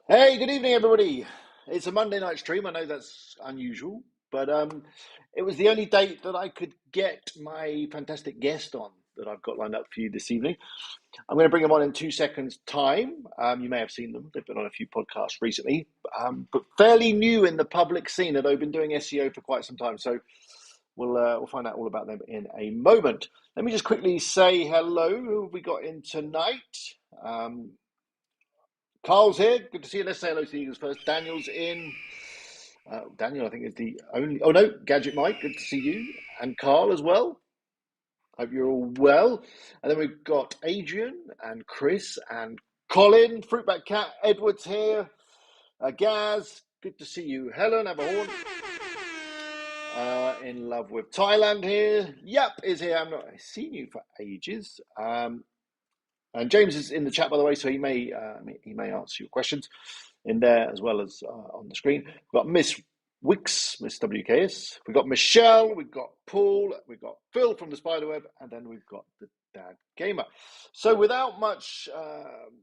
Hey, good evening, everybody. It's a Monday night stream. I know that's unusual, but it was the only date that I could get my fantastic guest on that I've got lined up for you this evening. I'm going to bring them on in 2 seconds' time. You may have seen them; they've been on a few podcasts recently, but fairly new in the public scene. Although been doing SEO for quite some time, so we'll find out all about them in a moment. Let me just quickly say hello. Who have we got in tonight? Um, Carl's here. Good to see you. Let's say hello to the Eagles first. Daniel's in. Daniel, I think, is the only. Oh, no. Gadget Mike. Good to see you. And Carl as well. Hope you're all well. And then we've got Adrian and Chris and Colin. Fruitback Cat. Edward's here. Gaz. Good to see you. Helen, have a horn. In love with Thailand here. Yep, is here. I've seen you for ages. And James is in the chat, by the way, so he may answer your questions in there as well as on the screen. We've got Miss Wicks, Miss WKS. We've got Michelle. We've got Paul. We've got Phil from the Spiderweb, and then we've got the Dad Gamer. So without much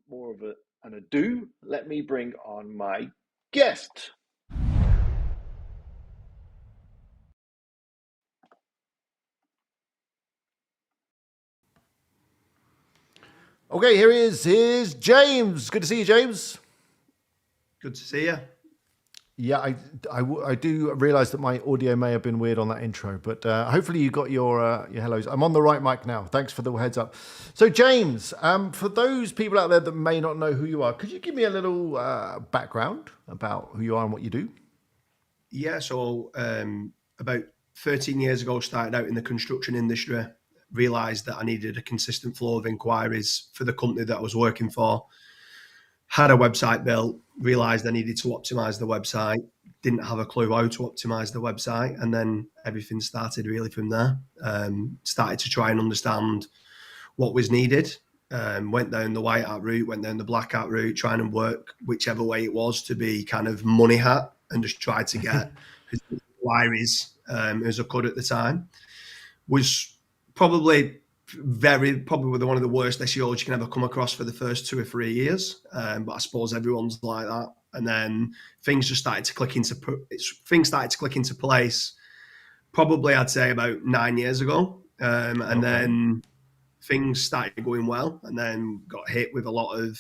more of an ado, let me bring on my guest. Okay, here he is. Here's James. Good to see you, James. Good to see you. Yeah, I do realise that my audio may have been weird on that intro, but hopefully you got your hellos. I'm on the right mic now. Thanks for the heads up. So, James, for those people out there that may not know who you are, could you give me a little background about who you are and what you do? Yeah, so about 13 years ago, started out in the construction industry, realised that I needed a consistent flow of inquiries for the company that I was working for. Had a website built, realised I needed to optimise the website, didn't have a clue how to optimise the website, and then everything started really from there. Started to try and understand what was needed. Went down the white hat route, went down the black hat route, trying to work whichever way it was to be kind of money hat, and just tried to get as many inquiries as I could at the time. Was probably one of the worst SEOs you can ever come across for the first 2 or 3 years. But I suppose everyone's like that. And then things started to click into place. Probably I'd say about 9 years ago, and then things started going well, and then got hit with a lot of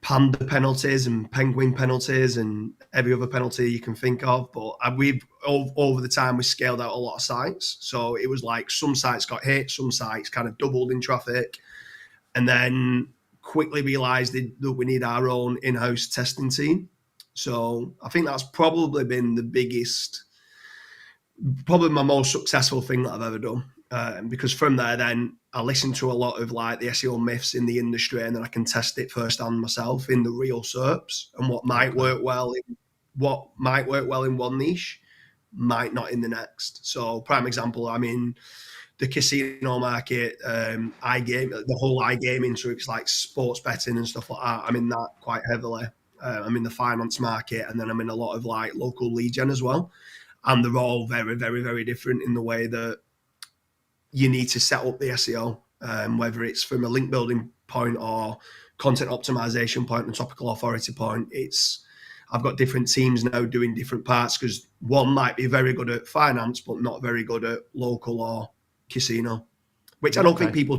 panda penalties and penguin penalties and every other penalty you can think of. But we've over the time we scaled out a lot of sites, so it was like some sites got hit, some sites kind of doubled in traffic, and then quickly realized that we need our own in-house testing team. So I think that's probably been probably my most successful thing that I've ever done. Because from there, then I listen to a lot of like the SEO myths in the industry, and then I can test it firsthand myself in the real SERPs, and what might work well in one niche might not in the next. So prime example, I'm in the casino market, iGame, the whole iGaming, so it's like sports betting and stuff like that. I'm in that quite heavily. I'm in the finance market, and then I'm in a lot of like local lead gen as well. And they're all very, very, very different in the way that you need to set up the SEO, whether it's from a link building point or content optimization point and topical authority point. I've got different teams now doing different parts, because one might be very good at finance, but not very good at local or casino, which I don't think people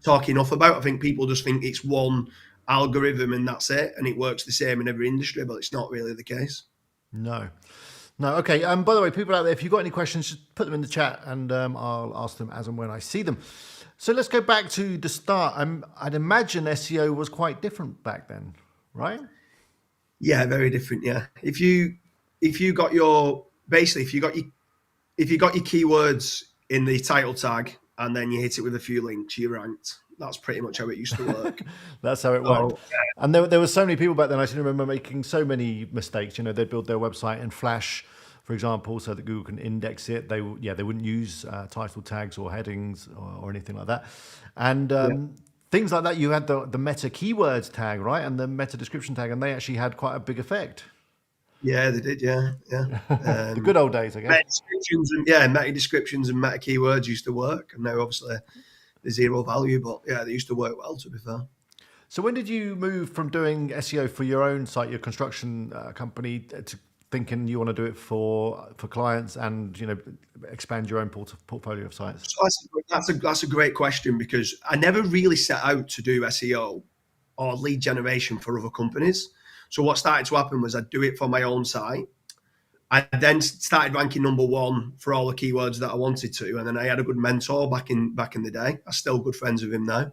talk enough about. I think people just think it's one algorithm and that's it, and it works the same in every industry, but it's not really the case. No. Okay. By the way, people out there, if you've got any questions, just put them in the chat, and I'll ask them as and when I see them. So let's go back to the start. I'd imagine SEO was quite different back then, right? Yeah, very different. Yeah, if you got your keywords in the title tag and then you hit it with a few links, you ranked. That's pretty much how it used to work. That's how it worked. Yeah. And there were so many people back then. I can remember making so many mistakes. You know, they'd build their website in Flash, for example, so that Google can index it. They wouldn't use title tags or headings or anything like that. And things like that. You had the meta keywords tag, right, and the meta description tag, and they actually had quite a big effect. Yeah, they did. Yeah. The good old days, I guess. Meta descriptions and meta keywords used to work, and now obviously they're zero value, but yeah, they used to work well, to be fair. So when did you move from doing SEO for your own site, your construction company, to thinking you want to do it for clients and expand your own portfolio of sites? So that's a great question, because I never really set out to do SEO or lead generation for other companies. So what started to happen was I'd do it for my own site. I then started ranking number one for all the keywords that I wanted to, and then I had a good mentor back in the day. I'm still good friends with him now,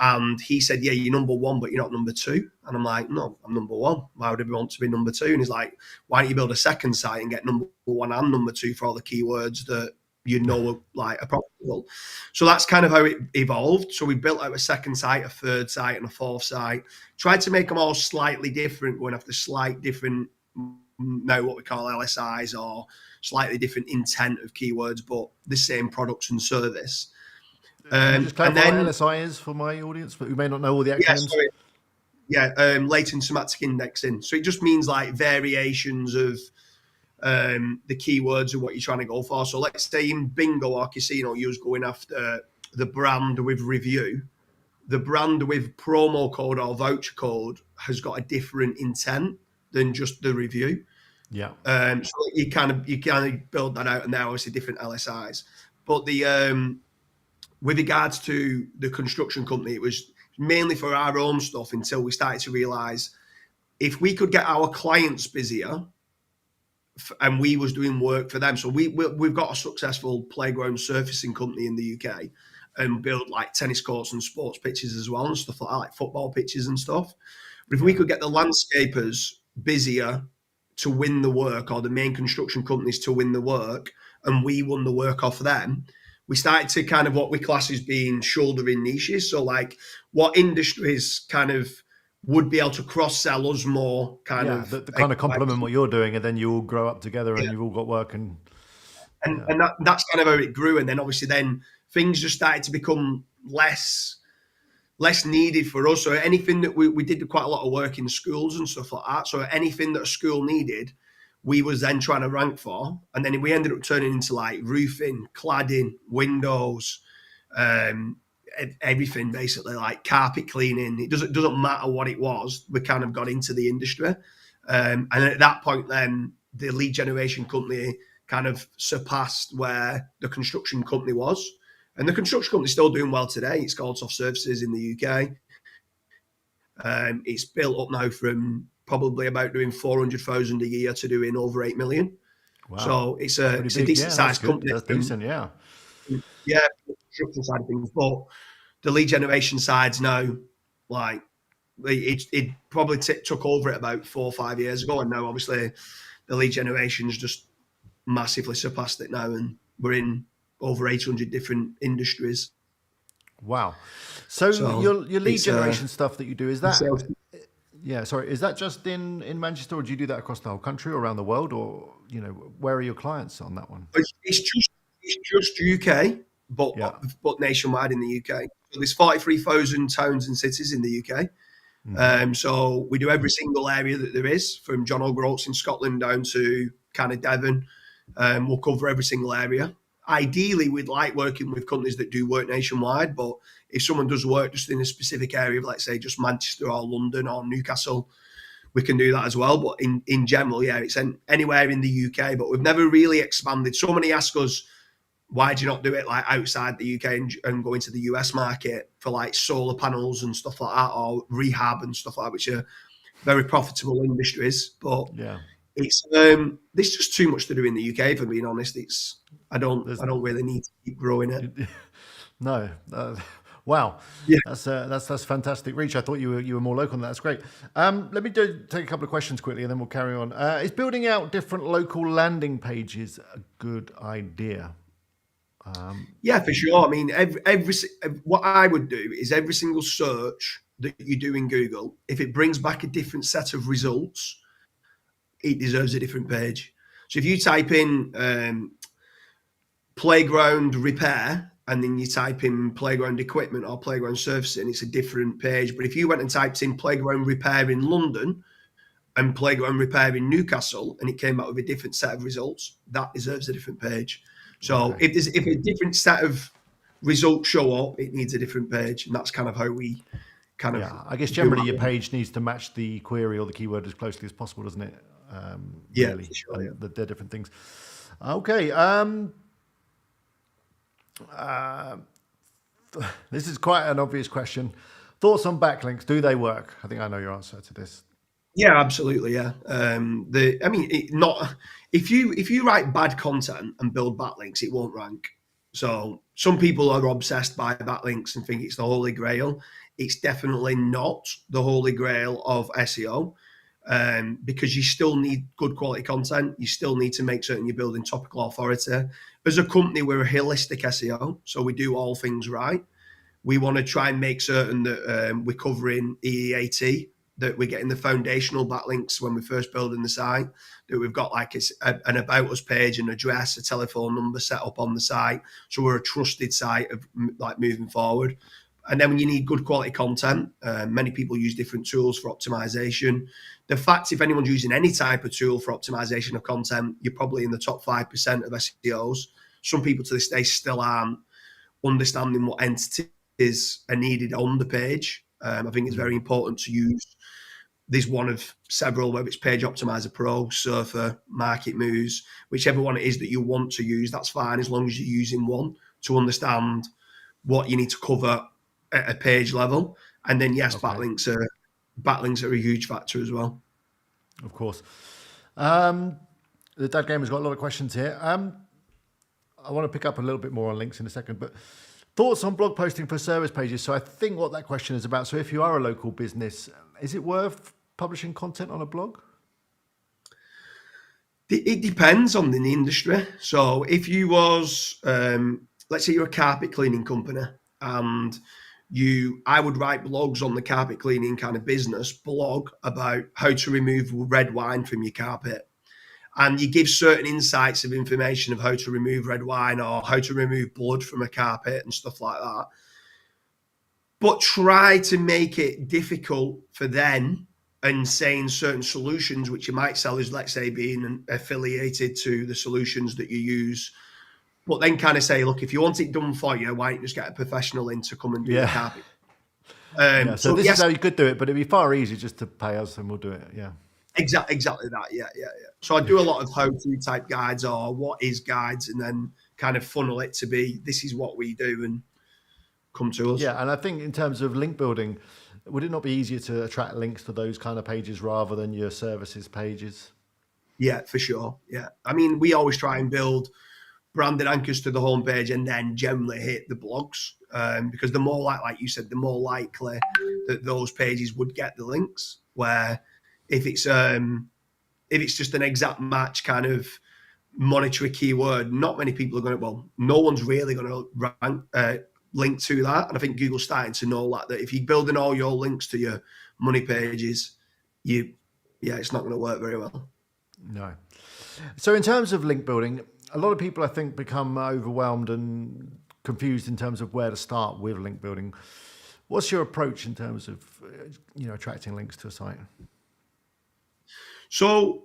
and he said, "Yeah, you're number one, but you're not number two." And I'm like, "No, I'm number one. Why would I want to be number two?" And he's like, "Why don't you build a second site and get number one and number two for all the keywords that are profitable?" So that's kind of how it evolved. So we built out a second site, a third site, and a fourth site. Tried to make them all slightly different, going after slight different, now what we call LSIs, or slightly different intent of keywords, but the same products and service. Can you just clarify what LSI is for my audience, but who may not know all the acronyms? Latent semantic indexing. So it just means like variations of the keywords and what you're trying to go for. So let's say in bingo or casino, you're going after the brand with review. The brand with promo code or voucher code has got a different intent than just the review. Yeah. So you kind of build that out, and they're obviously different LSIs. But the with regards to the construction company, it was mainly for our own stuff until we started to realise if we could get our clients busier, and we was doing work for them. So we've got a successful playground surfacing company in the UK, and build like tennis courts and sports pitches as well, and stuff like that, like football pitches and stuff. But if we could get the landscapers busier to win the work, or the main construction companies to win the work, and we won the work off them, we started to kind of what we class as being shouldering niches. So like what industries kind of would be able to cross-sell us more, kind of complement what you're doing, and then you all grow up together, and you've all got work, and that's kind of how it grew. And then obviously then things just started to become less needed for us. So anything that we did quite a lot of work in schools and stuff like that. So anything that a school needed, we was then trying to rank for. And then we ended up turning into like roofing, cladding, windows, everything basically, like carpet cleaning. It doesn't matter what it was. We kind of got into the industry. And at that point then the lead generation company kind of surpassed where the construction company was. And the construction company is still doing well today. It's called Soft Services in the UK. It's built up now from probably about doing 400,000 a year to doing over 8 million. Wow. So it's a decent sized company. That's decent, yeah. Yeah, the construction side of things. But the lead generation side's now, like, it probably took over it about 4 or 5 years ago. And now obviously the lead generation's just massively surpassed it now. And we're in over 800 different industries. Wow. So your lead generation stuff that you do, is that is that just in Manchester, or do you do that across the whole country or around the world, or where are your clients on that one? It's just UK, but nationwide in the UK. So there's 43,000 towns and cities in the UK. So we do every single area that there is, from John O'Groats in Scotland down to kind of Devon. We'll cover every single area. Ideally, we'd like working with companies that do work nationwide, but if someone does work just in a specific area, let's say just Manchester or London or Newcastle, we can do that as well. But in general, it's anywhere in the UK, but we've never really expanded. So many ask us, why do you not do it like outside the UK and go into the US market for like solar panels and stuff like that, or rehab and stuff like that, which are very profitable industries. But it's there's just too much to do in the UK, if I'm being honest. I don't really need to keep growing it. No. Wow. Yeah. That's fantastic reach. I thought you were more local than that. That's great. Let me take a couple of questions quickly, and then we'll carry on. Is building out different local landing pages a good idea? Yeah, for sure. I mean, every what I would do is every single search that you do in Google, if it brings back a different set of results, it deserves a different page. So if you type in playground repair, and then you type in playground equipment or playground surfacing, it's a different page. But if you went and typed in playground repair in London and playground repair in Newcastle, and it came out with a different set of results, that deserves a different page. So if a different set of results show up, it needs a different page. And that's kind of how we kind of. Yeah, I guess generally your page needs to match the query or the keyword as closely as possible, doesn't it? Yeah, Really, for sure, yeah. they're different things. Okay. This is quite an obvious question. Thoughts on backlinks? Do they work? I think I know your answer to this. Yeah, absolutely. Yeah. Not if you write bad content and build backlinks, it won't rank. So some people are obsessed by backlinks and think it's the holy grail. It's definitely not the holy grail of SEO, because you still need good quality content. You still need to make certain you're building topical authority. As a company, we're a holistic SEO, so we do all things right. We want to try and make certain that we're covering EEAT, that we're getting the foundational backlinks when we're first building the site, that we've got like an about us page, an address, a telephone number set up on the site. So we're a trusted site of like moving forward. And then when you need good quality content, many people use different tools for optimization. The fact, if anyone's using any type of tool for optimization of content, you're probably in the top 5% of SEOs. Some people to this day still aren't understanding what entities are needed on the page. I think it's very important to use this one of several, whether it's Page Optimizer Pro, Surfer, Market Moves, whichever one it is that you want to use, that's fine as long as you're using one to understand what you need to cover at a page level. And then yes, okay. backlinks are a huge factor as well. Of course. The Dad Gamer's got a lot of questions here. I want to pick up a little bit more on links in a second, but thoughts on blog posting for service pages. So I think what that question is about. So if you are a local business, is it worth publishing content on a blog? It depends on the industry. So if you was, let's say you're a carpet cleaning company and I would write blogs on the carpet cleaning kind of business blog about how to remove red wine from your carpet. And you give certain insights of information of how to remove red wine or how to remove blood from a carpet and stuff like that. But try to make it difficult for them and saying certain solutions, which you might sell as, let's say, being affiliated to the solutions that you use. But then kind of say, look, if you want it done for you, why don't you just get a professional in to come and do the carpet? So this is how you could do it, but it'd be far easier just to pay us and we'll do it. Yeah. Exactly that. Yeah. So I do a lot of how-to type guides or what is guides, and then kind of funnel it to be, this is what we do, and come to us. Yeah, and I think in terms of link building, would it not be easier to attract links to those kind of pages rather than your services pages? Yeah, for sure. Yeah. I mean, we always try and build branded anchors to the homepage and then generally hit the blogs, because the more like you said, the more likely that those pages would get the links. Where if it's just an exact match kind of monetary keyword, not many people are going to, well, no one's really going to rank, link to that. And I think Google's starting to know that if you're building all your links to your money pages, it's not going to work very well. No. So in terms of link building, a lot of people, I think, become overwhelmed and confused in terms of where to start with link building. What's your approach in terms of, attracting links to a site? So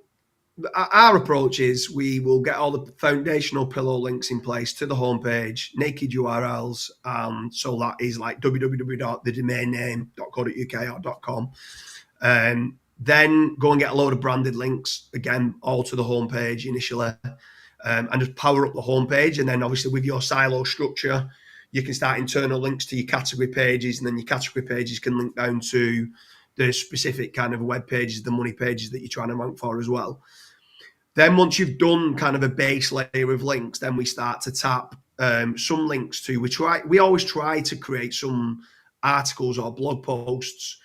our approach is we will get all the foundational pillar links in place to the homepage, naked URLs. So that is like www.thedomainname.co.uk or .com. Then go and get a load of branded links, again, all to the homepage initially, and just power up the homepage. And then obviously with your silo structure, you can start internal links to your category pages, and then your category pages can link down to the specific kind of web pages, the money pages that you're trying to rank for as well. Then once you've done kind of a base layer of links, then we start to tap some links to, we always try to create some articles or blog posts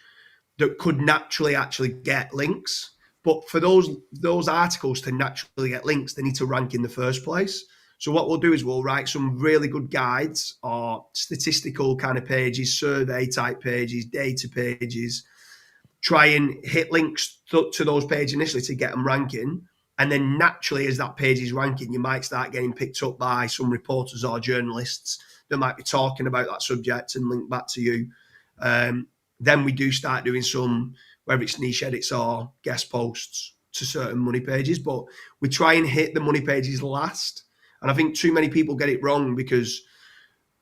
that could naturally actually get links. But for those articles to naturally get links, they need to rank in the first place. So what we'll do is we'll write some really good guides or statistical kind of pages, survey type pages, data pages, try and hit links to those pages initially to get them ranking. And then naturally, as that page is ranking, you might start getting picked up by some reporters or journalists that might be talking about that subject and link back to you. Then we do start doing some, whether it's niche edits or guest posts to certain money pages, but we try and hit the money pages last. And I think too many people get it wrong because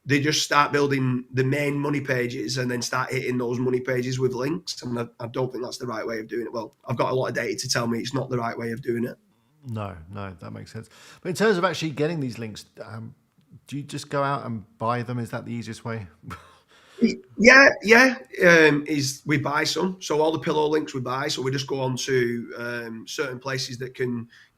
they just start building the main money pages and then start hitting those money pages with links. And I don't think that's the right way of doing it. Well, I've got a lot of data to tell me it's not the right way of doing it. No, that makes sense. But in terms of actually getting these links, do you just go out and buy them? Is that the easiest way? Yeah. Is we buy some. So all the pillow links we buy. So we just go on to certain places that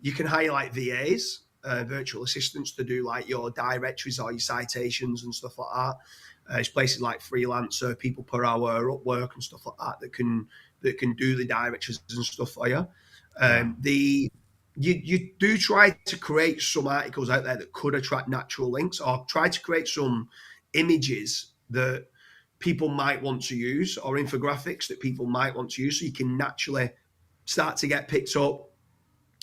you can hire like VAs, virtual assistants, to do like your directories or your citations and stuff like that. It's places like Freelancer, People Per Hour, Upwork, and stuff like that that can do the directories and stuff for you. You do try to create some articles out there that could attract natural links, or try to create some images that people might want to use, or infographics that people might want to use, so you can naturally start to get picked up,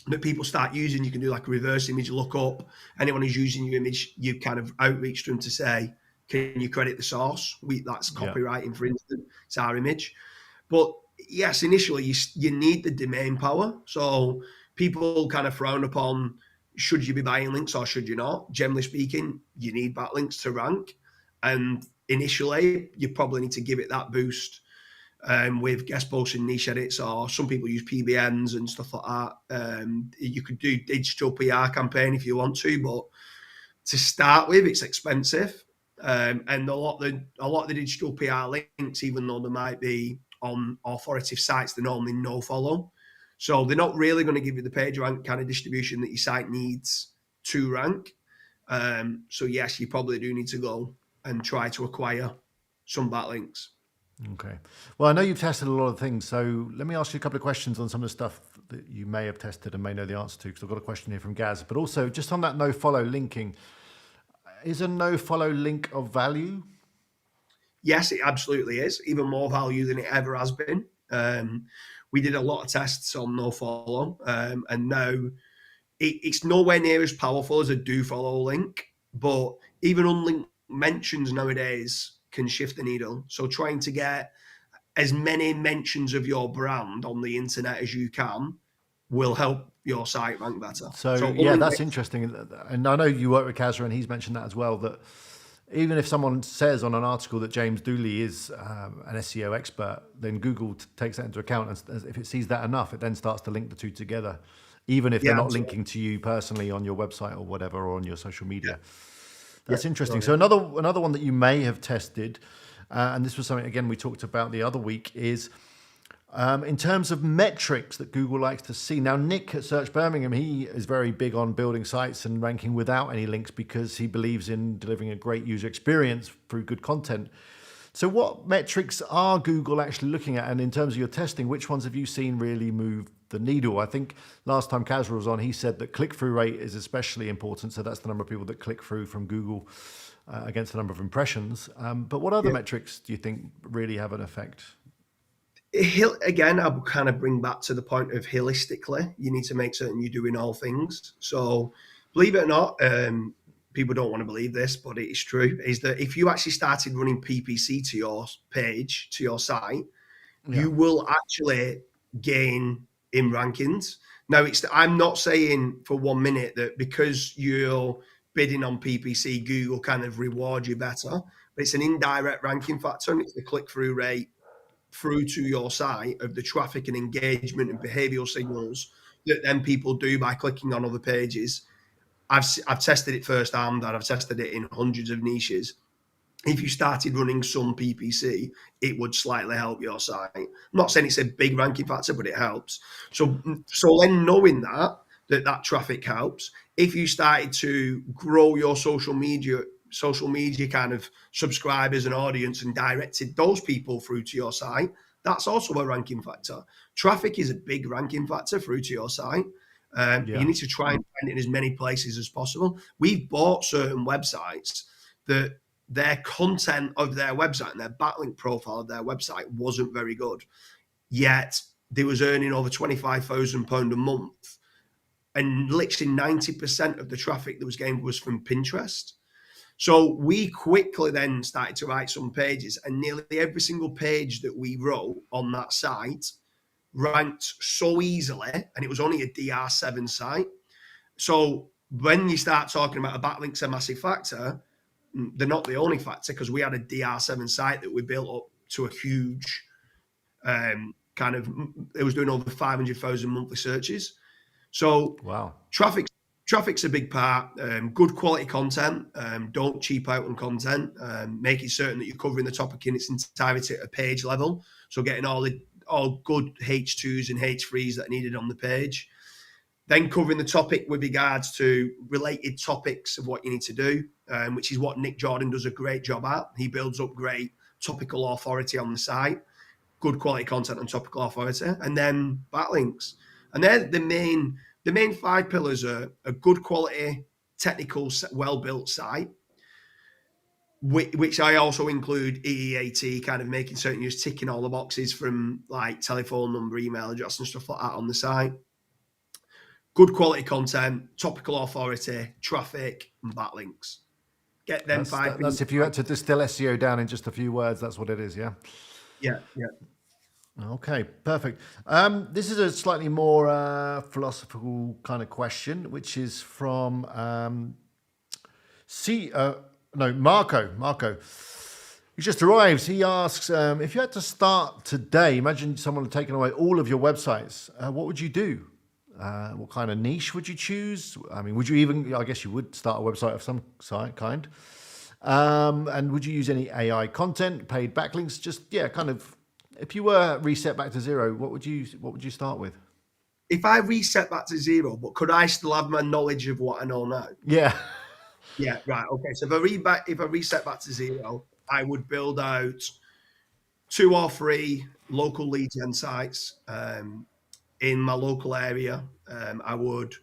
that people start using. You can do like a reverse image lookup. Anyone who's using your image, you kind of outreach to them to say, can you credit the source? That's copywriting, for instance. It's our image. But yes, initially you need the domain power. So people kind of frown upon, should you be buying links or should you not? Generally speaking, you need backlinks to rank. And initially, you probably need to give it that boost with guest posts and niche edits, or some people use PBNs and stuff like that. You could do digital PR campaign if you want to, but to start with, it's expensive. And a lot of the digital PR links, even though they might be on authoritative sites, they're normally no follow. So they're not really going to give you the page rank kind of distribution that your site needs to rank. So yes, you probably do need to go and try to acquire some backlinks. Okay. Well, I know you've tested a lot of things, so let me ask you a couple of questions on some of the stuff that you may have tested and may know the answer to, because I've got a question here from Gaz. But also, just on that no-follow linking, is a no-follow link of value? Yes, it absolutely is. Even more value than it ever has been. We did a lot of tests on no-follow, and now it's nowhere near as powerful as a do-follow link, but even unlinked mentions nowadays can shift the needle. So trying to get as many mentions of your brand on the internet as you can will help your site rank better. So yeah, that's interesting. And I know you work with Kazra, and he's mentioned that as well, that even if someone says on an article that James Dooley is an SEO expert, then Google takes that into account. And if it sees that enough, it then starts to link the two together, even if they're not linking to you personally on your website or whatever, or on your social media. That's interesting. So another one that you may have tested, and this was something, again, we talked about the other week, is in terms of metrics that Google likes to see. Now, Nick at Search Birmingham, he is very big on building sites and ranking without any links, because he believes in delivering a great user experience through good content. So what metrics are Google actually looking at? And in terms of your testing, which ones have you seen really move the needle? I think last time Kazra was on, he said that click-through rate is especially important. So that's the number of people that click through from Google against the number of impressions. But what other metrics do you think really have an effect? Again, I will kind of bring back to the point of holistically, you need to make certain you're doing all things. So believe it or not, people don't want to believe this, but it is true, is that if you actually started running PPC to your page, to your site, you will actually gain in rankings. Now, I'm not saying for 1 minute that because you're bidding on PPC, Google kind of reward you better, but it's an indirect ranking factor, and it's the click-through rate through to your site of the traffic and engagement and behavioral signals that then people do by clicking on other pages. I've tested it firsthand, and I've tested it in hundreds of niches. If you started running some PPC, it would slightly help your site. I'm not saying it's a big ranking factor, but it helps. So then knowing that traffic helps, if you started to grow your social media kind of subscribers and audience and directed those people through to your site, that's also a ranking factor. Traffic is a big ranking factor through to your site. You need to try and find it in as many places as possible. We've bought certain websites that their content of their website and their backlink profile of their website wasn't very good, yet they was earning over £25,000 a month, and literally 90% of the traffic that was gained was from Pinterest. So we quickly then started to write some pages, and nearly every single page that we wrote on that site ranked so easily, and it was only a DR7 site. So when you start talking about a backlink, a massive factor, they're not the only factor, because we had a DR7 site that we built up to a huge it was doing over 500,000 monthly searches. So wow, traffic's a big part. Good quality content. Don't cheap out on content. Making certain that you're covering the topic in its entirety at a page level. So getting all good H2s and H3s that are needed on the page. Then covering the topic with regards to related topics of what you need to do, which is what Nick Jordan does a great job at. He builds up great topical authority on the site, good quality content and topical authority, and then backlinks. And they're the main 5 pillars are a good quality, technical, well-built site, which I also include EEAT, kind of making certain you're ticking all the boxes from like telephone number, email address and stuff like that on the site. Good quality content, topical authority, traffic, and backlinks. Get them that's if you had to distill SEO down in just a few words, that's what it is, yeah? Yeah. Okay, perfect. This is a slightly more philosophical kind of question, which is from Marco. Marco. He just arrives. He asks, if you had to start today, imagine someone had taken away all of your websites, what would you do? What kind of niche would you choose? I mean, would you even, I guess you would start a website of some kind. And would you use any AI content, paid backlinks? Just, yeah, kind of, if you were reset back to zero, what would you start with? If I reset back to zero, but could I still have my knowledge of what I know now? Yeah. Yeah, right. Okay. So if I reset back to zero, I would build out 2 or 3 local lead gen sites in my local area. I would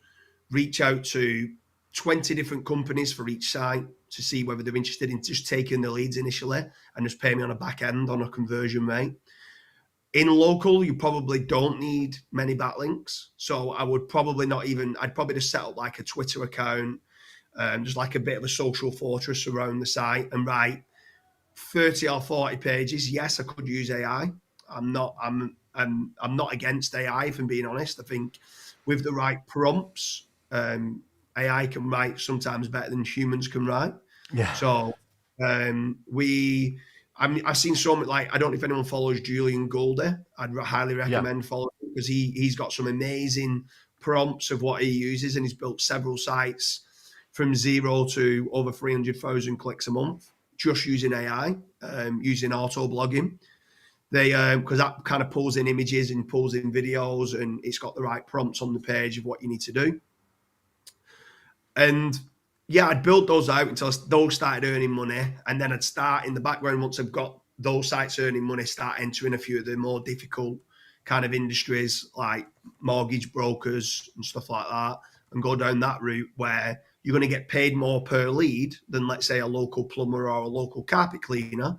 reach out to 20 different companies for each site to see whether they're interested in just taking the leads initially and just pay me on a back end on a conversion rate. In local, you probably don't need many backlinks. So I would probably I'd probably just set up like a Twitter account, just like a bit of a social fortress around the site and write 30 or 40 pages. Yes, I could use AI. I'm not against AI, if I'm being honest. I think with the right prompts, AI can write sometimes better than humans can write. Yeah. So I've seen so much, like, I don't know if anyone follows Julian Goldie. I'd highly recommend following him, because he's got some amazing prompts of what he uses, and he's built several sites from 0 to over 300,000 clicks a month just using AI, using auto blogging. Because that kind of pulls in images and pulls in videos, and it's got the right prompts on the page of what you need to do. And yeah, I'd build those out until those started earning money, and then I'd start in the background, once I've got those sites earning money, start entering a few of the more difficult kind of industries like mortgage brokers and stuff like that, and go down that route where you're going to get paid more per lead than, let's say, a local plumber or a local carpet cleaner,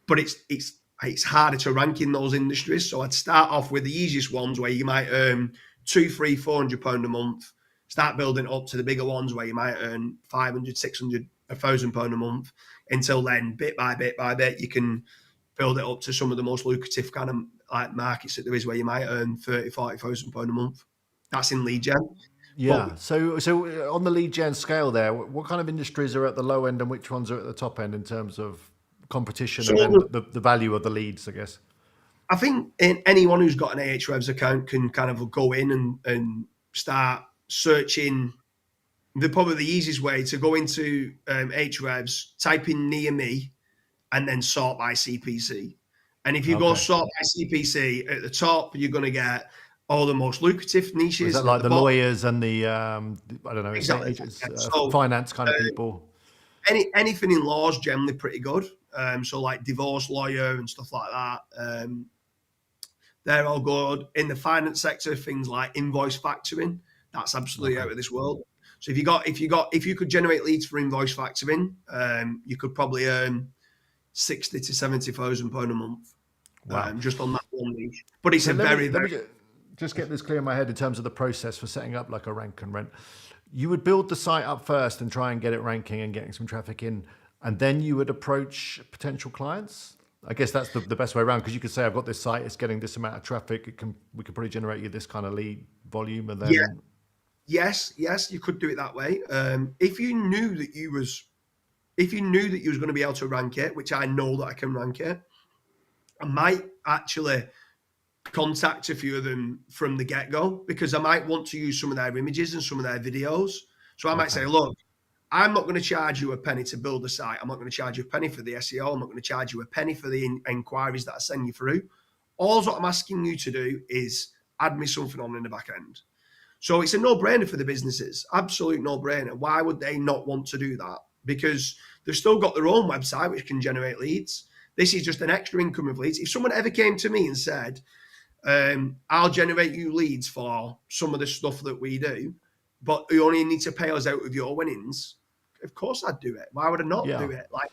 but it's harder to rank in those industries. So I'd start off with the easiest ones where you might earn £200, £300, £400 a month. Start building up to the bigger ones where you might earn 500, 600, £1,000 a month. Until then, bit by bit, you can build it up to some of the most lucrative kind of like markets that there is, where you might earn 30, £40,000 a month. That's in lead gen. Yeah. But, so on the lead gen scale there, what kind of industries are at the low end and which ones are at the top end in terms of competition and then the value of the leads, I guess? I think anyone who's got an Ahrefs account can kind of go in and start searching. Probably the easiest way to go into Ahrefs, type in near me, and then sort by CPC. And if you go sort by CPC, at the top, you're going to get all the most lucrative niches. Is that like the lawyers and the, I don't know, exactly. Finance kind of people? Anything in law is generally pretty good. So like divorce lawyer and stuff like that. They're all good. In the finance sector, things like invoice factoring, that's absolutely out of this world. So if you could generate leads for invoice factoring, you could probably earn 60 to 70,000 pound a month. Wow. Just on that one niche. But it's let me just get this clear in my head in terms of the process for setting up like a rank and rent. You would build the site up first and try and get it ranking and getting some traffic in, and then you would approach potential clients. I guess that's the best way around, because you could say, I've got this site, it's getting this amount of traffic, we could probably generate you this kind of lead volume, and then Yes, you could do it that way. If you knew that if you knew that you was going to be able to rank it, which I know that I can rank it, I might actually contact a few of them from the get-go, because I might want to use some of their images and some of their videos. So I might say, look, I'm not going to charge you a penny to build a site. I'm not going to charge you a penny for the SEO. I'm not going to charge you a penny for the inquiries that I send you through. All what I'm asking you to do is add me something on in the back end. So it's a no-brainer for the businesses, absolute no-brainer. Why would they not want to do that? Because they've still got their own website, which can generate leads. This is just an extra income of leads. If someone ever came to me and said, I'll generate you leads for some of the stuff that we do, but you only need to pay us out of your winnings, of course I'd do it. Why would I not do it? Like,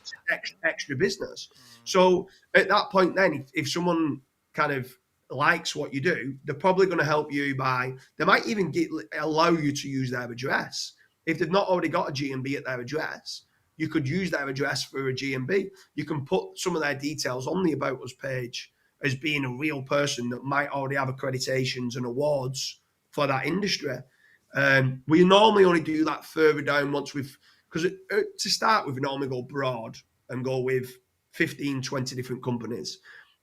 extra business. So at that point then, if someone kind of likes what you do, they're probably going to help you they might even allow you to use their address. If they've not already got a GMB at their address, you could use their address for a GMB. You can put some of their details on the About Us page as being a real person that might already have accreditations and awards for that industry. We normally only do that further down once because to start with, we normally go broad and go with 15, 20 different companies.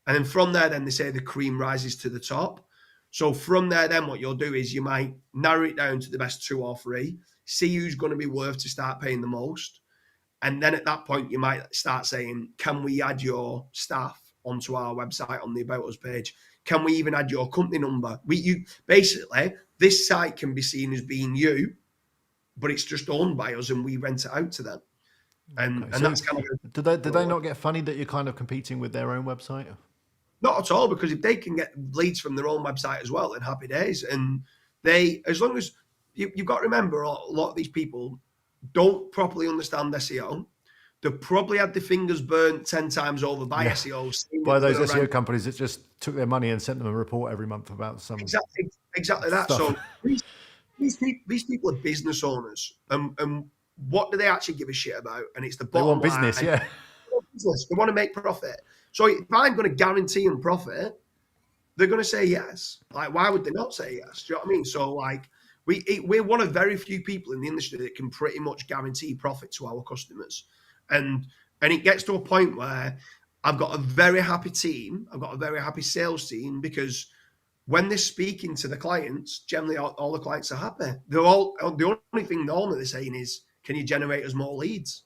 And then from there, then they say the cream rises to the top. So from there, then what you'll do is you might narrow it down to the best 2 or 3, see who's going to be worth to start paying the most. And then at that point, you might start saying, can we add your staff onto our website on the About Us page? Can we even add your company number? Basically, this site can be seen as being you, but it's just owned by us and we rent it out to them. And that's kind of... Did they not get funny that you're kind of competing with their own website? Not at all, because if they can get leads from their own website as well, then happy days. And as long as you've got to remember, a lot of these people don't properly understand SEO. They've probably had their fingers burnt 10 times over by SEOs. By those SEO companies that just took their money and sent them a report every month about some... Exactly that. Stuff. So these people are business owners. And what do they actually give a shit about? And it's the bottom line. They want business, yeah. They want to make profit. So if I'm going to guarantee them profit, they're going to say yes. Like, why would they not say yes? Do you know what I mean? So, like, we're one of very few people in the industry that can pretty much guarantee profit to our customers. And it gets to a point where I've got a very happy team. I've got a very happy sales team, because when they're speaking to the clients, generally all the clients are happy. The only thing normally they're saying is, can you generate us more leads?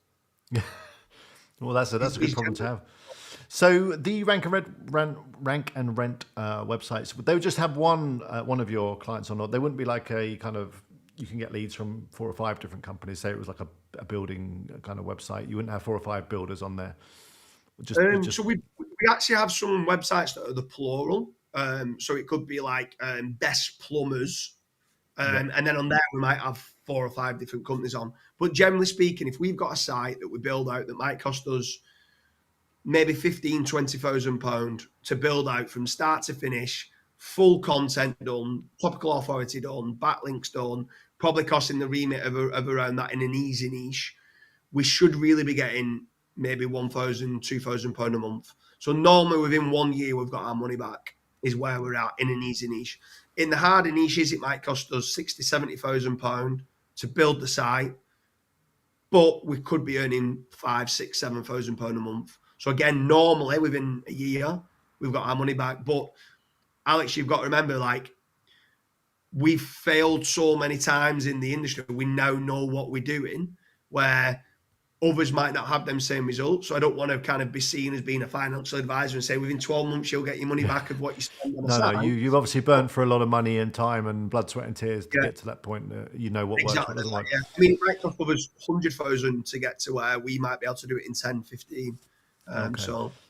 Well, that's a good problem to have. So the rank and rent websites, they would just have one of your clients or not? They wouldn't be like a kind of, you can get leads from 4 or 5 different companies. Say it was like a building kind of website. You wouldn't have 4 or 5 builders on there. So we actually have some websites that are the plural. So it could be like best plumbers. And then on there, we might have 4 or 5 different companies on. But generally speaking, if we've got a site that we build out that might cost us maybe £15,000-20,000 to build out from start to finish, full content done, topical authority done, backlinks done, probably costing the remit of around that in an easy niche, we should really be getting maybe £1,000-2,000 a month. So normally within 1 year, we've got our money back, is where we're at in an easy niche. In the harder niches, it might cost us £60,000-70,000 to build the site, but we could be earning £5,000-7,000 a month. So again, normally within a year, we've got our money back. But Alex, you've got to remember, like, we've failed so many times in the industry. We now know what we're doing, where others might not have them same results. So I don't want to kind of be seen as being a financial advisor and say within 12 months you'll get your money back of what you spend on a site. No, you've obviously burnt for a lot of money and time and blood, sweat and tears to get to that point. You know what works, what doesn't work. Yeah. I mean, it might cost us 100,000 to get to where we might be able to do it in 10, 15.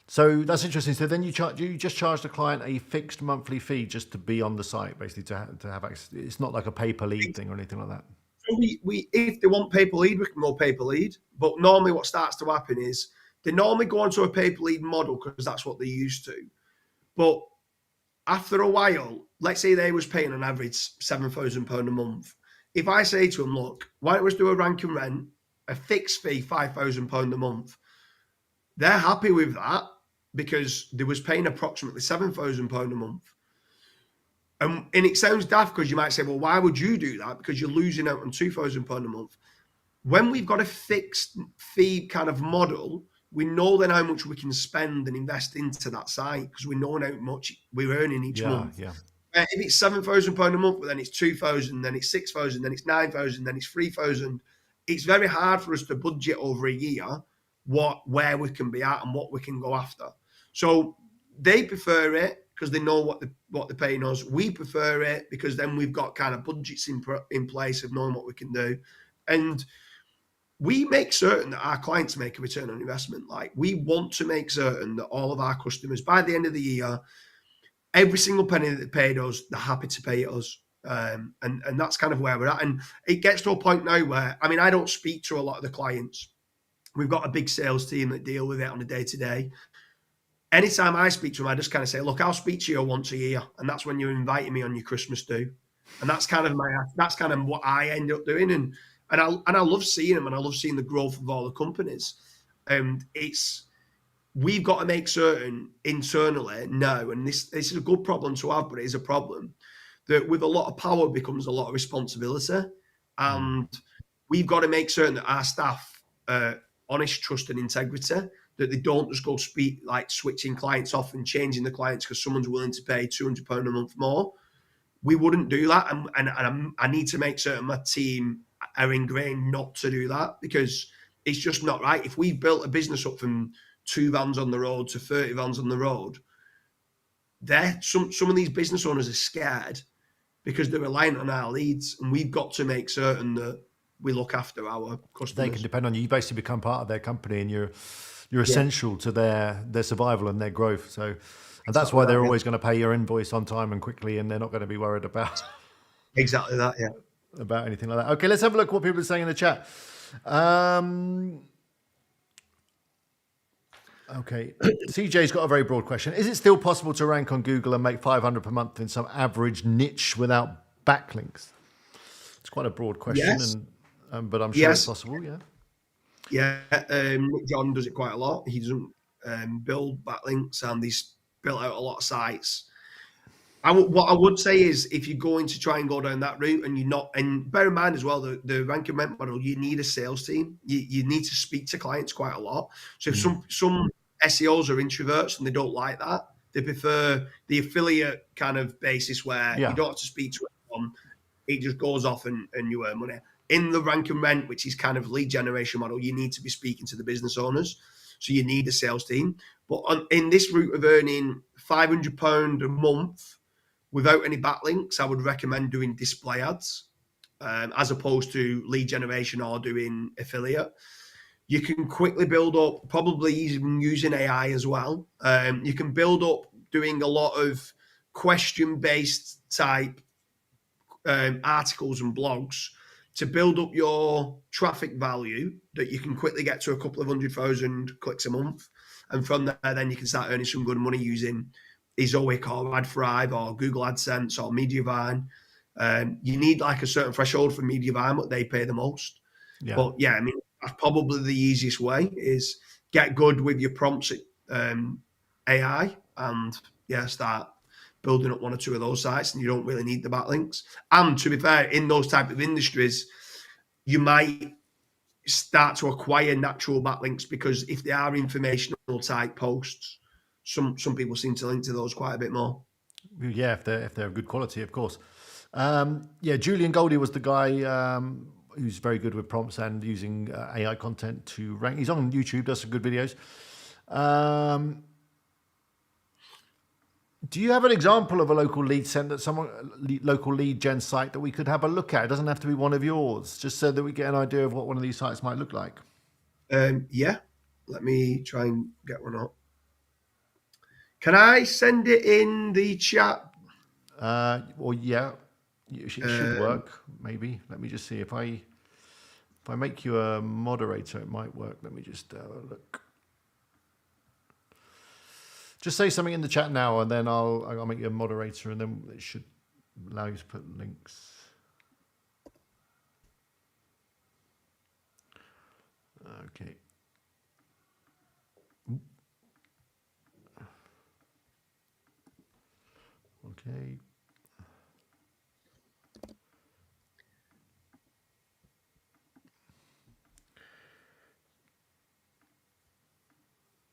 So that's interesting. So then you just charge the client a fixed monthly fee just to be on the site, basically to have access. It's not like a pay per lead thing or anything like that. So we if they want pay per lead, we can go pay per lead. But normally what starts to happen is they normally go onto a pay per lead model because that's what they're used to. But after a while, let's say they was paying on average £7,000 a month. If I say to them, look, why don't we do a rank and rent, a fixed fee, £5,000 a month, they're happy with that because they was paying approximately £7,000 a month. And it sounds daft because you might say, well, why would you do that? Because you're losing out on £2,000 a month. when we've got a fixed fee kind of model, we know then how much we can spend and invest into that site because we know how much we're earning each month. Yeah. If it's £7,000 a month, but then it's 2,000, then it's 6,000, then it's 9,000, then it's 3,000. It's very hard for us to budget over a year where we can be at and what we can go after. So they prefer it because they know what they're paying us. We prefer it because then we've got kind of budgets in place of knowing what we can do, and we make certain that our clients make a return on investment. Like, we want to make certain that all of our customers, by the end of the year, every single penny that they paid us, they're happy to pay us. And that's kind of where we're at. And it gets to a point now where, I mean, I don't speak to a lot of the clients. We've got a big sales team that deal with it on a day-to-day. Anytime I speak to them, I just kind of say, look, I'll speak to you once a year. And that's when you're inviting me on your Christmas do. And that's kind of what I end up doing. And I love seeing them, and I love seeing the growth of all the companies. And we've got to make certain internally now, and this is a good problem to have, but it is a problem, that with a lot of power becomes a lot of responsibility. And we've got to make certain that our staff are honest, trust, and integrity, that they don't just go switching clients off and changing the clients because someone's willing to pay £200 a month more. We wouldn't do that. And I need to make certain my team are ingrained not to do that, because it's just not right. If we've built a business up from 2 vans on the road to 30 vans on the road, some of these business owners are scared because they're reliant on our leads, and we've got to make certain that we look after our customers. They can depend on you. You basically become part of their company, and you're essential to their survival and their growth. So, and that's why they're always going to pay your invoice on time and quickly, and they're not going to be worried about exactly that. Yeah, about anything like that. Okay, let's have a look what people are saying in the chat. Okay, CJ's got a very broad question. Is it still possible to rank on Google and make 500 per month in some average niche without backlinks? It's quite a broad question, yes. But I'm sure it's possible. Yeah. Yeah, John does it quite a lot. He doesn't build backlinks, and he's built out a lot of sites. What I would say is, if you're going to try and go down that route, and you're not, and bear in mind as well, the rank and rent model, you need a sales team. You need to speak to clients quite a lot. So if some SEOs are introverts and they don't like that, they prefer the affiliate kind of basis where you don't have to speak to anyone. It just goes off and you earn money. In the rank and rent, which is kind of lead generation model, you need to be speaking to the business owners. So you need a sales team. But in this route of earning £500 a month without any backlinks, I would recommend doing display ads as opposed to lead generation or doing affiliate. You can quickly build up, probably even using AI as well. You can build up doing a lot of question-based type articles and blogs to build up your traffic value, that you can quickly get to a couple of 100,000 clicks a month. And from there, then you can start earning some good money using Ezoic or AdThrive or Google AdSense or Mediavine. You need like a certain threshold for Mediavine, but they pay the most. Yeah. But yeah, I mean, that's probably the easiest way, is get good with your prompts AI, and start building up one or two of those sites, and you don't really need the backlinks. And to be fair, in those type of industries, you might start to acquire natural backlinks, because if they are informational type posts, some people seem to link to those quite a bit more. Yeah, if they're of good quality, of course. Julian Goldie was the guy who's very good with prompts and using AI content to rank. He's on YouTube, does some good videos. Do you have an example of a local lead local lead gen site that we could have a look at? It doesn't have to be one of yours, just so that we get an idea of what one of these sites might look like. Yeah, let me try and get one up. Can I send it in the chat? Yeah, it should work. Maybe. Let me just see if I make you a moderator, it might work. Let me just look. Just say something in the chat now, and then I'll make you a moderator, and then it should allow you to put links. Okay. Okay.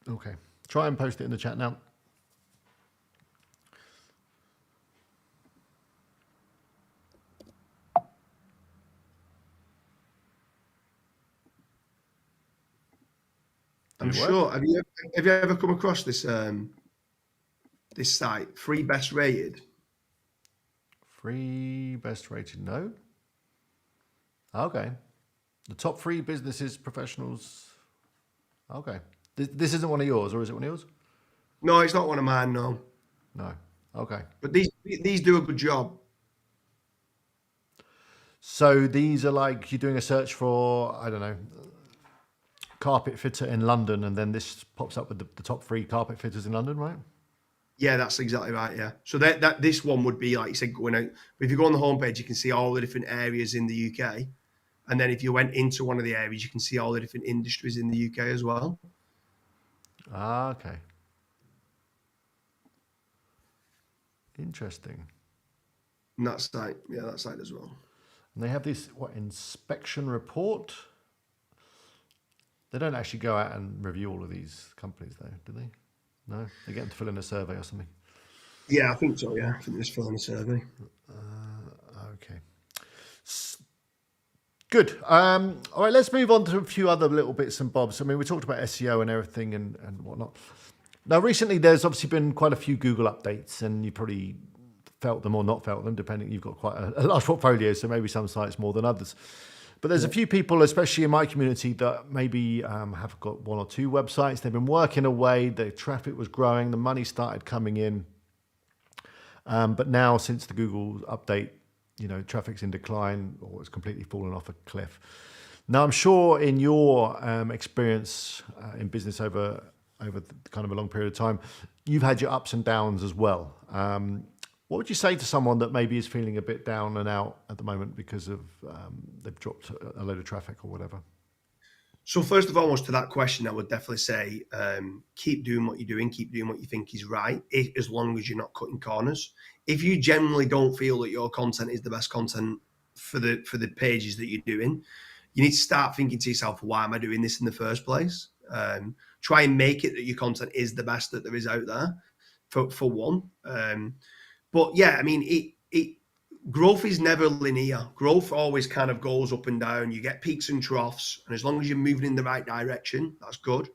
Okay. Try and post it in the chat now. I'm sure. Have you ever come across this this site, Free Best Rated? Free best rated? No. Okay. The top 3 businesses, professionals. Okay. This isn't one of yours, or is it one of yours? No, it's not one of mine. No. No. Okay. But these do a good job. So these are like you're doing a search for, I don't know, carpet fitter in London, and then this pops up with the top 3 carpet fitters in London, right? Yeah, that's exactly right. Yeah. So that this one would be, like you said, going out. If you go on the homepage, you can see all the different areas in the UK. And then if you went into one of the areas, you can see all the different industries in the UK as well. Ah, okay. Interesting. And that site as well. And they have this, inspection report? They don't actually go out and review all of these companies, though, do they? No? They get them to fill in a survey or something? Yeah, I think so, yeah. I think it's filling a survey. Okay. Good. All right, let's move on to a few other little bits and bobs. I mean, we talked about SEO and everything and whatnot. Now, recently, there's obviously been quite a few Google updates, and you probably felt them or not felt them, depending. You've got quite a large portfolio, so maybe some sites more than others. But there's a few people, especially in my community, that maybe have got 1 or 2 websites. They've been working away. The traffic was growing. The money started coming in. But now, since the Google update, traffic's in decline, or it's completely fallen off a cliff. Now, I'm sure in your experience in business over kind of a long period of time, you've had your ups and downs as well. What would you say to someone that maybe is feeling a bit down and out at the moment because of they've dropped a load of traffic or whatever? So first and foremost, to that question, I would definitely say keep doing what you're doing, keep doing what you think is right, as long as you're not cutting corners. If you generally don't feel that your content is the best content for the pages that you're doing, you need to start thinking to yourself, why am I doing this in the first place? Try and make it that your content is the best that there is out there, for one. But yeah, I mean, growth is never linear. Growth always kind of goes up and down. You get peaks and troughs, and as long as you're moving in the right direction, that's good.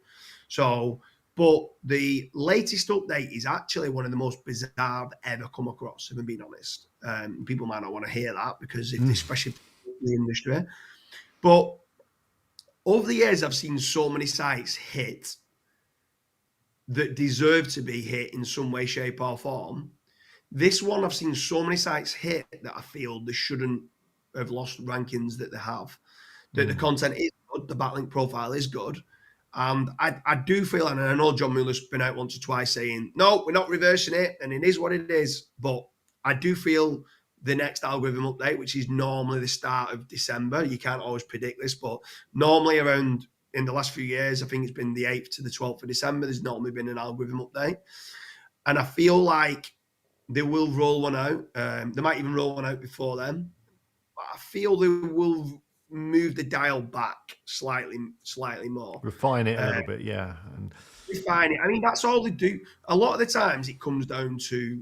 So, but the latest update is actually one of the most bizarre I've ever come across, if I'm being honest. People might not want to hear that because especially in the industry. But over the years, I've seen so many sites hit that deserve to be hit in some way, shape, or form. This one, I've seen so many sites hit that I feel they shouldn't have lost rankings that they have. That the content is good, the backlink profile is good. And I do feel, and I know John Mueller's been out once or twice saying, no, we're not reversing it, and it is what it is. But I do feel the next algorithm update, which is normally the start of December, you can't always predict this, but normally around, in the last few years, I think it's been the 8th to the 12th of December, there's normally been an algorithm update. And I feel like they will roll one out. They might even roll one out before then. But I feel they will move the dial back slightly more. Refine it a little bit, yeah. And refine it. I mean, that's all they do. A lot of the times it comes down to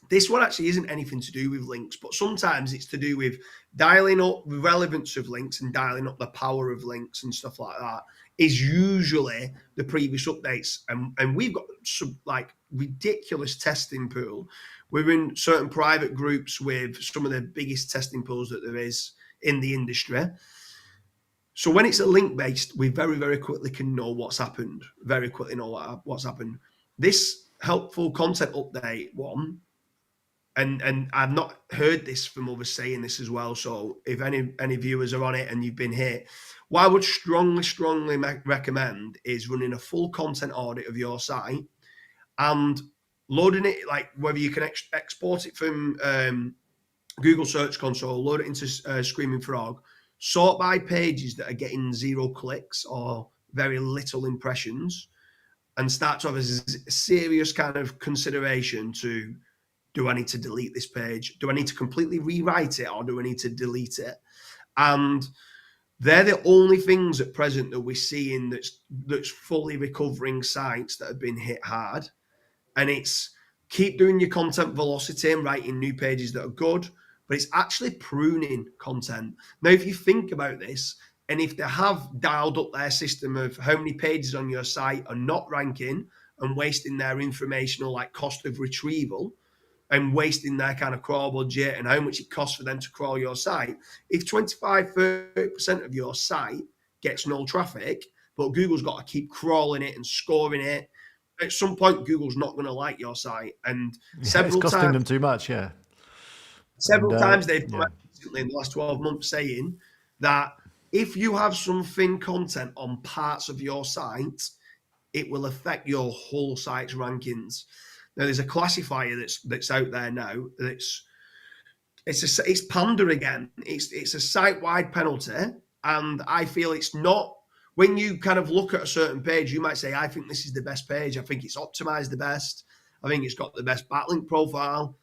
this one actually isn't anything to do with links, but sometimes it's to do with dialing up the relevance of links and dialing up the power of links and stuff like that is usually the previous updates. And we've got some like ridiculous testing pool. We're in certain private groups with some of the biggest testing pools that there is in the industry. So when it's a link based, we very, very quickly can know what's happened, very quickly know what's happened. This helpful content update one, and I've not heard this from others saying this as well. So if any viewers are on it and you've been hit, what I would strongly recommend is running a full content audit of your site and loading it, like whether you can export it from Google Search Console, load it into Screaming Frog, sort by pages that are getting 0 clicks or very little impressions, and start to have a serious kind of consideration to, do I need to delete this page? Do I need to completely rewrite it, or do I need to delete it? And They're the only things at present that we're seeing that's fully recovering sites that have been hit hard. And it's keep doing your content velocity and writing new pages that are good, but it's actually pruning content. Now, if you think about this, and if they have dialed up their system of how many pages on your site are not ranking and wasting their informational like cost of retrieval and wasting their kind of crawl budget and how much it costs for them to crawl your site, if 25-30% of your site gets no traffic, but Google's got to keep crawling it and scoring it, at some point Google's not going to like your site. And It's costing them too much. Yeah. several times they've come out recently in the last 12 months saying that if you have some thin content on parts of your site, it will affect your whole site's rankings. Now, there's a classifier that's out there now. It's Panda again. It's a site-wide penalty, and I feel it's not. When you kind of look at a certain page, you might say, I think this is the best page. I think it's optimized the best. I think it's got the best backlink profile.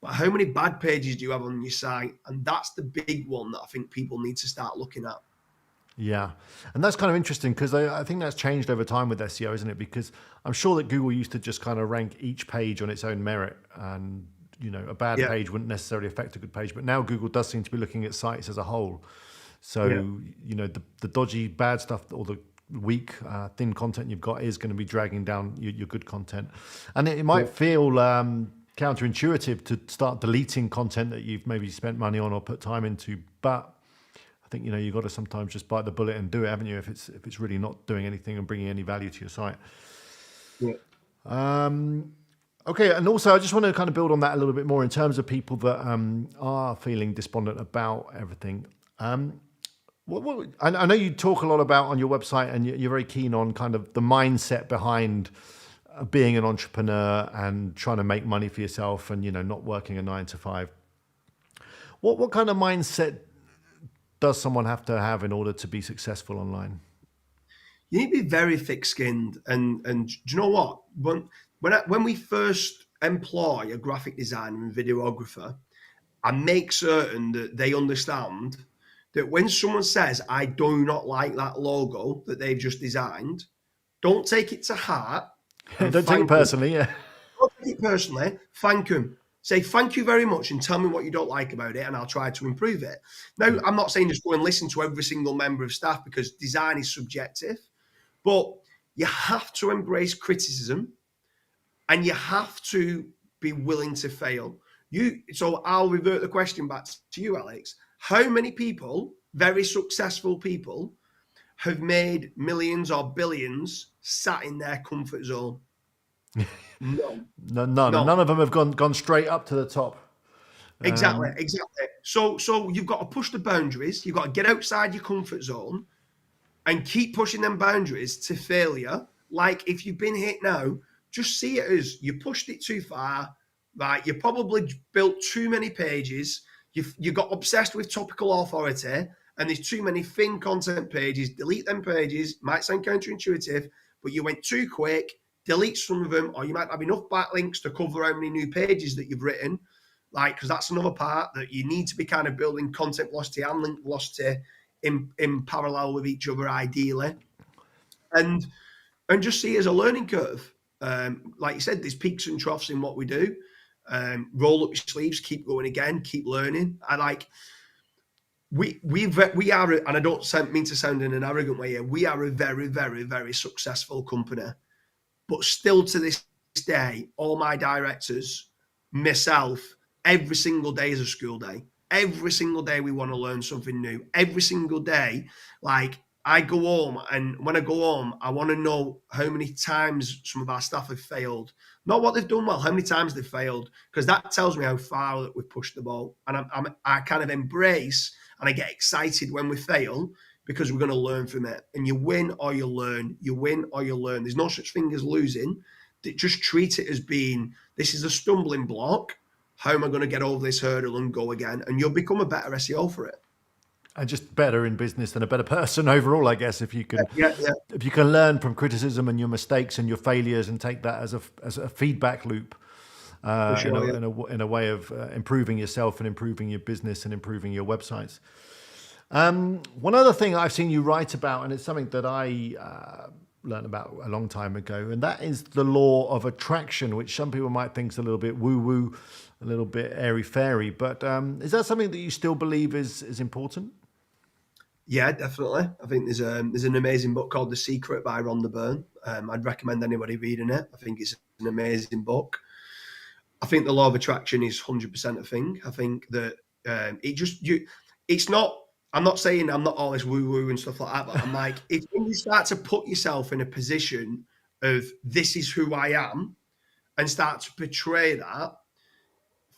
But how many bad pages do you have on your site? And that's the big one that I think people need to start looking at. Yeah. And that's kind of interesting because I think that's changed over time with SEO, isn't it? Because I'm sure that Google used to just kind of rank each page on its own merit, and, you know, a bad page wouldn't necessarily affect a good page. But now Google does seem to be looking at sites as a whole. So, you know, the dodgy, bad stuff or the weak, thin content you've got is going to be dragging down your good content. And it might feel counterintuitive to start deleting content that you've maybe spent money on or put time into. But I think, you know, you've got to sometimes just bite the bullet and do it, haven't you? If it's really not doing anything and bringing any value to your site. Yeah. Okay. And also I just want to kind of build on that a little bit more in terms of people that are feeling despondent about everything. I know you talk a lot about on your website, and you're very keen on kind of the mindset behind being an entrepreneur and trying to make money for yourself and, you know, not working a 9 to 5. What kind of mindset does someone have to have in order to be successful online? You need to be very thick-skinned, and do you know what? When we first employ a graphic designer and videographer, I make certain that they understand that when someone says, I do not like that logo that they've just designed, don't take it to heart. Don't take it personally, Don't take it personally. Thank them. Say, thank you very much, and tell me what you don't like about it, and I'll try to improve it. Now, I'm not saying just go and listen to every single member of staff, because design is subjective, but you have to embrace criticism, and you have to be willing to fail. So I'll revert the question back to you, Alex. How many people, very successful people, have made millions or billions sat in their comfort zone? None. None of them have gone straight up to the top. Exactly. So you've got to push the boundaries. You've got to get outside your comfort zone and keep pushing them boundaries to failure. Like, if you've been hit now, just see it as you pushed it too far, right? You probably built too many pages. You got obsessed with topical authority, and there's too many thin content pages. Delete them pages. Might sound counterintuitive, but you went too quick. Delete some of them, or you might have enough backlinks to cover how many new pages that you've written. Like, because that's another part that you need to be kind of building content velocity and link velocity in parallel with each other, ideally. And just see it as a learning curve. Like you said, there's peaks and troughs in what we do. Roll up your sleeves, keep going again, keep learning. We are, and I don't mean to sound in an arrogant way here, we are a very, very, very successful company. But still to this day, all my directors, myself, every single day is a school day. Every single day we want to learn something new. Every single day, like, I go home, and when I go home, I want to know how many times some of our staff have failed. Not what they've done well, how many times they've failed, because that tells me how far that we've pushed the ball. And I kind of embrace and I get excited when we fail, because we're going to learn from it. And you win or you learn. You win or you learn. There's no such thing as losing. Just treat it as being, this is a stumbling block. How am I going to get over this hurdle and go again? And you'll become a better SEO for it. And just better in business and a better person overall, I guess, if you can if you can learn from criticism and your mistakes and your failures and take that as a feedback loop in a way of improving yourself and improving your business and improving your websites. One other thing I've seen you write about, and it's something that I learned about a long time ago, and that is the law of attraction, which some people might think is a little bit woo-woo, a little bit airy-fairy. But is that something that you still believe is important? Yeah, definitely. I think there's an amazing book called The Secret by Rhonda Byrne. I'd recommend anybody reading it. I think it's an amazing book. I think the law of attraction is 100% a thing. I think that it's not. I'm not saying I'm not always woo woo and stuff like that, but I'm like, it's when you start to put yourself in a position of this is who I am and start to portray that,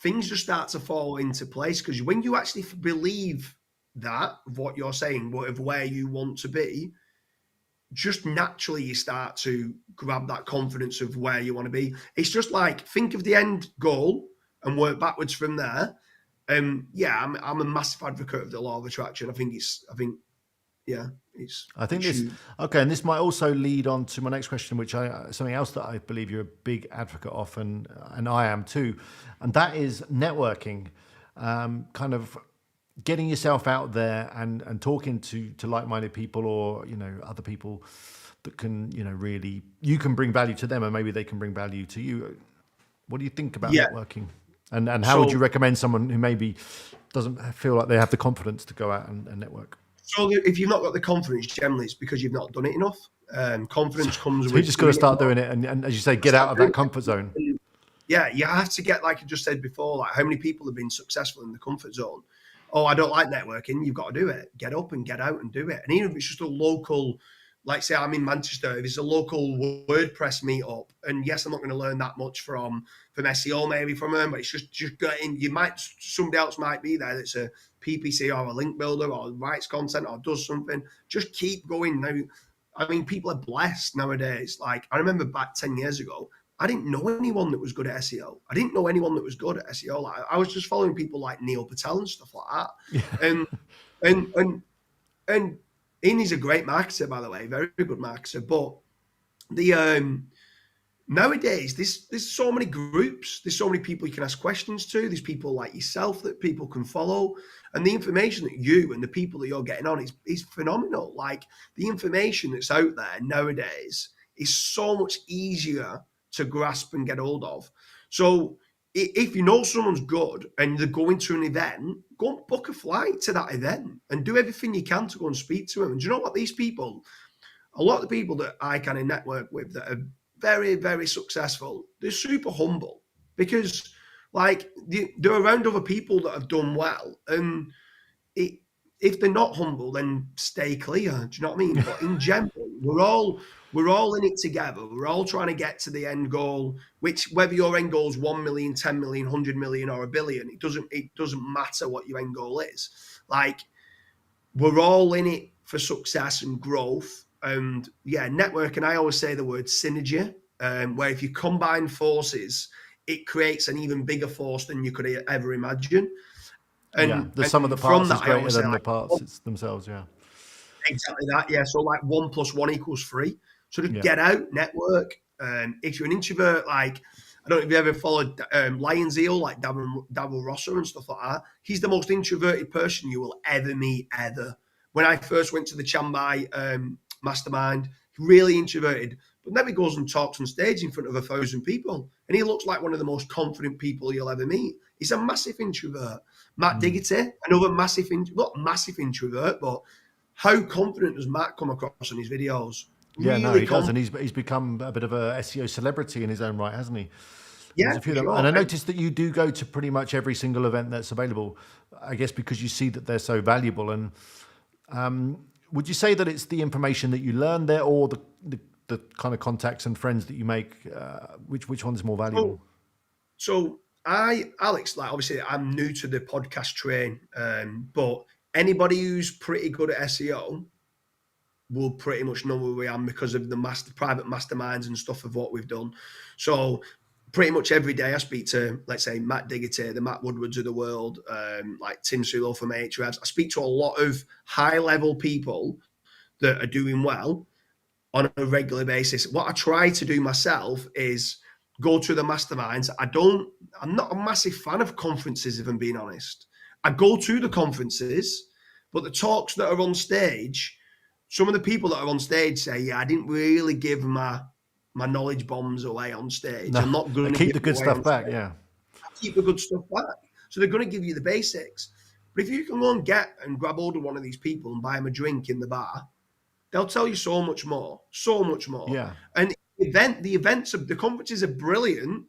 things just start to fall into place. Because when you actually believe that, of what you're saying, of where you want to be, just naturally you start to grab that confidence of where you want to be. It's just like, think of the end goal and work backwards from there. Yeah, I'm a massive advocate of the law of attraction. I think this, okay, and this might also lead on to my next question, which something else that I believe you're a big advocate of, and I am too, and that is networking, kind of getting yourself out there and talking to like-minded people, or other people that can really, you can bring value to them, and maybe they can bring value to you. What do you think about networking? And how would you recommend someone who maybe doesn't feel like they have the confidence to go out and network? So if you've not got the confidence, generally it's because you've not done it enough. Confidence comes with... You just got to start doing it, and as you say, get out of that comfort zone. Yeah, you have to get, like I just said before, like how many people have been successful in the comfort zone? Oh, I don't like networking. You've got to do it. Get up and get out and do it. And even if it's just a local... Like, say I'm in Manchester, if it's a local WordPress meetup, and yes, I'm not going to learn that much from SEO maybe from them, but it's just getting, somebody else might be there that's a PPC or a link builder or writes content or does something. Just keep going. Now, I mean, people are blessed nowadays. Like, I remember back 10 years ago, I didn't know anyone that was good at SEO. I didn't know anyone that was good at SEO. Like, I was just following people like Neil Patel and stuff like that. And he's a great marketer, by the way, very good marketer. But the nowadays, there's so many groups, there's so many people you can ask questions to. There's people like yourself that people can follow, and the information that you and the people that you're getting on is phenomenal. Like, the information that's out there nowadays is so much easier to grasp and get hold of. So if you know someone's good and they're going to an event, go and book a flight to that event and do everything you can to go and speak to them. And do you know what? These people, a lot of the people that I kind of network with that are very, very successful, they're super humble, because like they're around other people that have done well. And if they're not humble, then stay clear. Do you know what I mean? But in general, we're all in it together. We're all trying to get to the end goal, which whether your end goal is 1 million, 10 million, 100 million, or a billion, it doesn't matter what your end goal is. Like, we're all in it for success and growth. And yeah, networking, I always say the word synergy, where if you combine forces, it creates an even bigger force than you could ever imagine. And the sum of the parts is greater than the parts themselves. Yeah, exactly that. Yeah, so like 1 + 1 = 3. So just get out, network. If you're an introvert, like, I don't know if you ever followed Lion's Eel, like Davil Rosser and stuff like that. He's the most introverted person you will ever meet, ever. When I first went to the Chambai mastermind, really introverted, but then he goes and talks on stage in front of 1,000 people, and he looks like one of the most confident people you'll ever meet. He's a massive introvert. Matt Diggity, another not massive introvert, but how confident does Matt come across in his videos? Yeah, really, no, he does, and he's become a bit of a SEO celebrity in his own right, hasn't he? Yeah, sure. And I noticed that you do go to pretty much every single event that's available, I guess because you see that they're so valuable. And would you say that it's the information that you learn there, or the kind of contacts and friends that you make? Which one's more valuable? So Alex, like, obviously I'm new to the podcast train, but anybody who's pretty good at SEO will pretty much know who we am because of the private masterminds and stuff of what we've done. So pretty much every day I speak to, let's say, Matt Diggity, the Matt Woodwards of the world, like Tim Sulo from Ahrefs. I speak to a lot of high-level people that are doing well on a regular basis. What I try to do myself is go to the masterminds. I'm not a massive fan of conferences, if I'm being honest. I go to the conferences, But the talks that are on stage, some of the people that are on stage say, yeah, I didn't really give my knowledge bombs away on stage. No, I'm not they going to keep give the them good away stuff on back. stage. Yeah. I keep the good stuff back. So they're going to give you the basics. But if you can go and get and grab hold of one of these people and buy them a drink in the bar, they'll tell you so much more, so much more. Yeah. And the conferences are brilliant.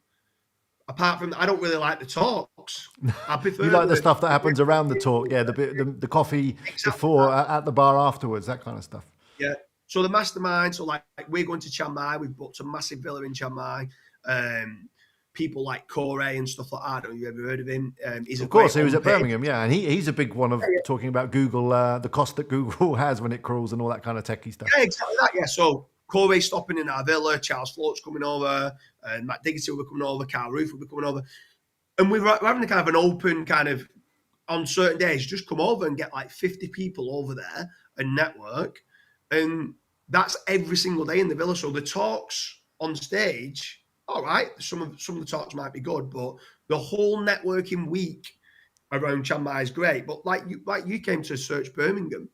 Apart from, I don't really like the talks. I prefer You like the stuff that happens around the talk, yeah, the coffee exactly before, that. at the bar afterwards, that kind of stuff. Yeah. So the mastermind, so like we're going to Chiang Mai. We've booked a massive villa in Chiang Mai. People like Corey and stuff like that. I don't know if you've ever heard of him. He's Of course, he was at Birmingham, yeah, and he's a big one of talking about Google, the cost that Google has when it crawls and all that kind of techie stuff. Yeah, exactly that. Yeah. So Corey's stopping in our villa. Charles Float's coming over. And Matt Diggity will be coming over. Carl Roof will be coming over. And we're having a kind of an open kind of, on certain days, just come over and get like 50 people over there and network. And that's every single day in the villa. So the talks on stage, all right, some of the talks might be good, but the whole networking week around Chiang Mai is great. But like you came to Search Birmingham,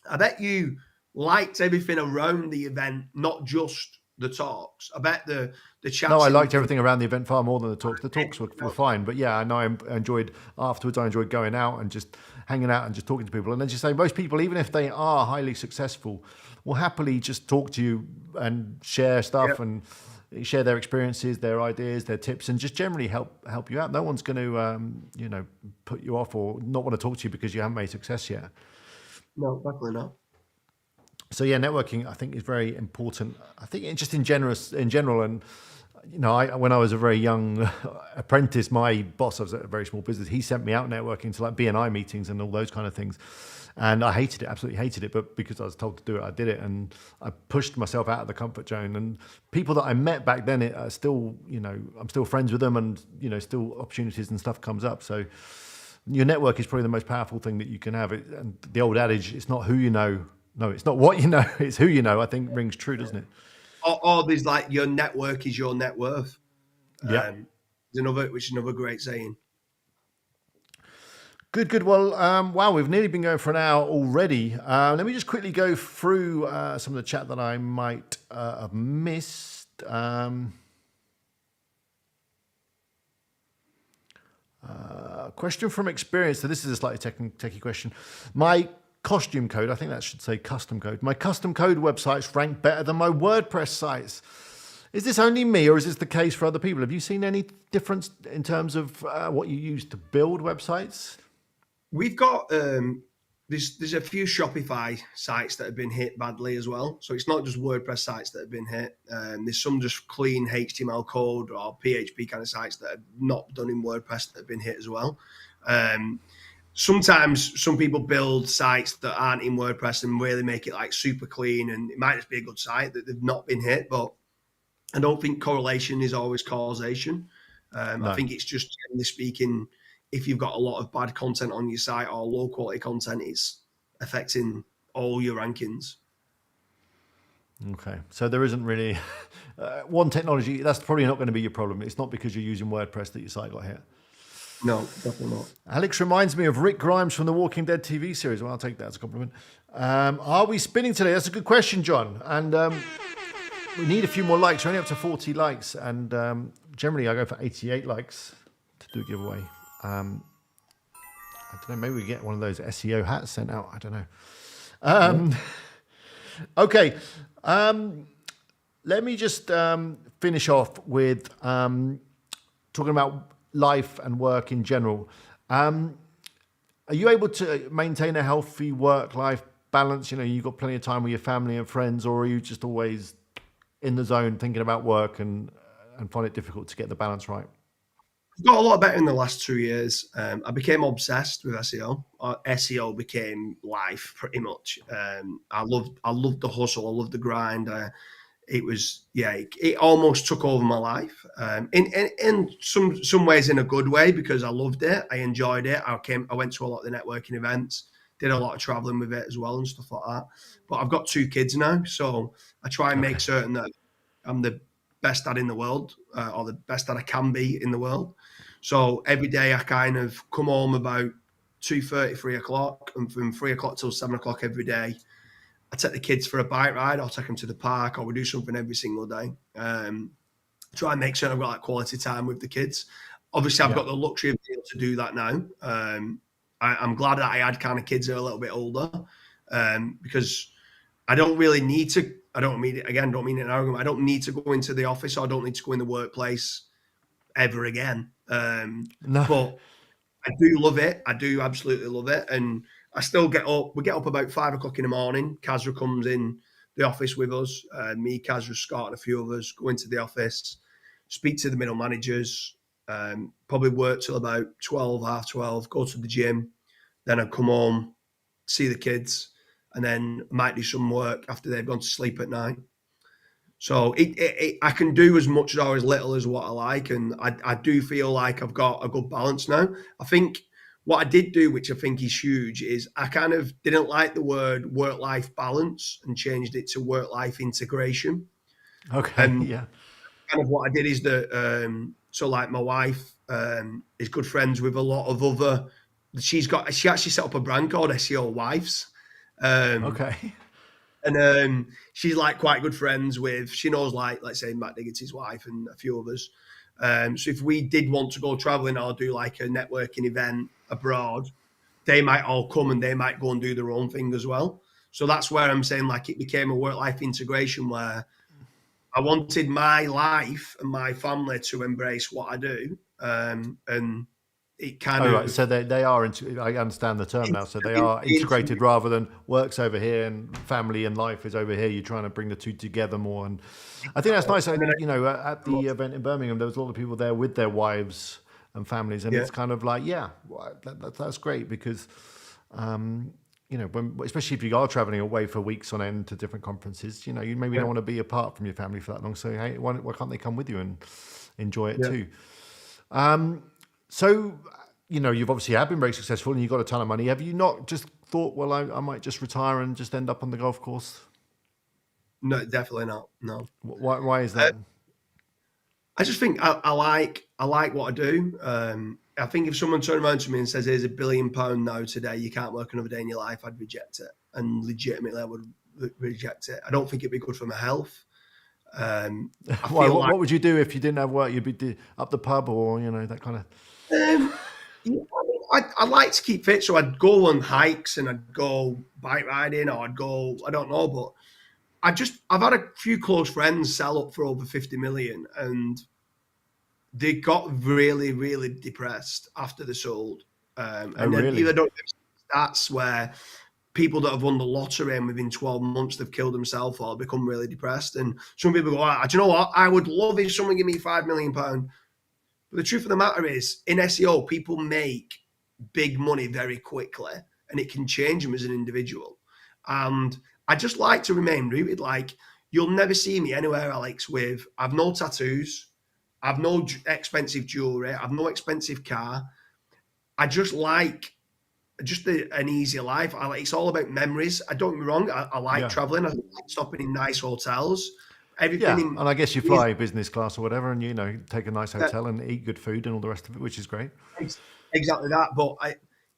I bet you liked everything around the event, not just the talks. I bet the chats. No, I liked everything around the event far more than the talks. The talks were fine, but yeah, I know I enjoyed afterwards. I enjoyed going out and just hanging out and just talking to people. And as you say, most people, even if they are highly successful, will happily just talk to you and share stuff and share their experiences, their ideas, their tips, and just generally help you out. No one's going to put you off or not want to talk to you because you haven't made success yet. No, definitely not. So yeah, networking I think is very important. I think just in general, and when I was a very young apprentice, my boss, I was at a very small business, he sent me out networking to like BNI meetings and all those kind of things. And I hated it, absolutely hated it. But because I was told to do it, I did it. And I pushed myself out of the comfort zone. And people that I met back then are still, I'm still friends with them, and, still opportunities and stuff comes up. So your network is probably the most powerful thing that you can have. And the old adage, it's not who you know. No, it's not what you know, it's who you know, I think rings true, doesn't it? Or there's like, your network is your net worth. Yeah. Which is another great saying. Good. Well, wow, we've nearly been going for an hour already. Let me just quickly go through some of the chat that I might have missed. Question from experience. So this is a slightly techie question. My costume code, I think that should say custom code. My custom code websites rank better than my WordPress sites. Is this only me, or is this the case for other people? Have you seen any difference in terms of what you use to build websites? We've got there's a few Shopify sites that have been hit badly as well. So it's not just WordPress sites that have been hit. There's some just clean HTML code or PHP kind of sites that are not done in WordPress that have been hit as well. Sometimes some people build sites that aren't in WordPress and really make it like super clean, and it might just be a good site that they've not been hit. But I don't think correlation is always causation. No. I think it's just, generally speaking, if you've got a lot of bad content on your site or low quality content, it's affecting all your rankings. Okay, so there isn't really one technology. That's probably not going to be your problem. It's not because you're using WordPress that your site got hit. No, definitely not. Alex reminds me of Rick Grimes from the Walking Dead TV series. Well, I'll take that as a compliment. Are we spinning today? That's a good question, John. And we need a few more likes. We're only up to 40 likes. And generally, I go for 88 likes to do a giveaway. I don't know. Maybe we get one of those SEO hats sent out. I don't know. Okay. Let me just finish off with talking about life and work in general. Are you able to maintain a healthy work-life balance? You've got plenty of time with your family and friends, or are you just always in the zone thinking about work and find it difficult to get the balance right? I've got a lot better in the last 2 years. I became obsessed with SEO. SEO became life pretty much. I loved the hustle. I loved the grind. It almost took over my life. In some ways in a good way, because I loved it. I enjoyed it. I went to a lot of the networking events, did a lot of traveling with it as well and stuff like that. But I've got 2 kids now, so I try and make certain that I'm the best dad in the world, or the best that I can be in the world. So every day I kind of come home about 2:30, 3 o'clock, and from 3 o'clock till 7 o'clock every day, I take the kids for a bike ride. I'll take them to the park, or we do something every single day. Try and make sure I've got that quality time with the kids. Obviously, I've got the luxury of being able to do that now. I'm glad that I had kind of kids that are a little bit older, because I don't really need to. I don't mean it again. Don't mean it in arrogant. I don't need to go into the office. Or I don't need to go in the workplace ever again. No. But I do love it. I do absolutely love it. And I still get up. We get up about 5 o'clock in the morning. Kazra comes in the office with us. Me, Kazra, Scott, and a few others go into the office, speak to the middle managers, probably work till about 12, half 12, go to the gym. Then I come home, see the kids, and then I might do some work after they've gone to sleep at night. So I can do as much or as little as what I like, and I do feel like I've got a good balance now. I think what I did do, which I think is huge, is I kind of didn't like the word work-life balance and changed it to work-life integration. Okay, yeah. Kind of what I did is that, so like my wife is good friends with a lot of other, she actually set up a brand called SEO Wives. Okay. And she's like quite good friends with, she knows like, let's say Matt Diggett's wife and a few others. So if we did want to go traveling or do like a networking event abroad, they might all come and they might go and do their own thing as well. So that's where I'm saying like it became a work-life integration where I wanted my life and my family to embrace what I do. And it kind of... Right. So they are, I understand the term now. So they are integrated rather than work's over here and family and life is over here. You're trying to bring the two together more. And I think that's nice. You know, at the event in Birmingham, there was a lot of people there with their wives and families. And it's kind of like, that's great because, you know, especially if you are traveling away for weeks on end to different conferences, you know, you maybe don't want to be apart from your family for that long. So, hey, why can't they come with you and enjoy it too? So, you know, you've obviously been very successful and you've got a ton of money. Have you not just thought, well, I might just retire and just end up on the golf course? No, definitely not. No. Why is that? I just think I like what I do. I think if someone turned around to me and says, here's £1 billion now today, you can't work another day in your life, I'd reject it. And legitimately, I would reject it. I don't think it'd be good for my health. What would you do if you didn't have work? You'd be up the pub or, you know, that kind of... I like to keep fit, so I'd go on hikes and I'd go bike riding, or I'd go, I don't know, but I've had a few close friends sell up for over 50 million and they got really, really depressed after they sold. And then really? Either don't have stats where people that have won the lottery and within 12 months they've killed themselves or become really depressed. And some people go, do you know what? I would love if someone give me £5 million. But the truth of the matter is, in SEO, people make big money very quickly and it can change them as an individual. And I just like to remain rooted. Like, you'll never see me anywhere, Alex, with, I've no tattoos, I've no expensive jewelry, I've no expensive car. I just like an easier life. It's all about memories. I don't get me wrong. I like traveling. I like stopping in nice hotels. And I guess you fly business class or whatever, and you know, take a nice hotel and eat good food and all the rest of it, which is great. Exactly that. But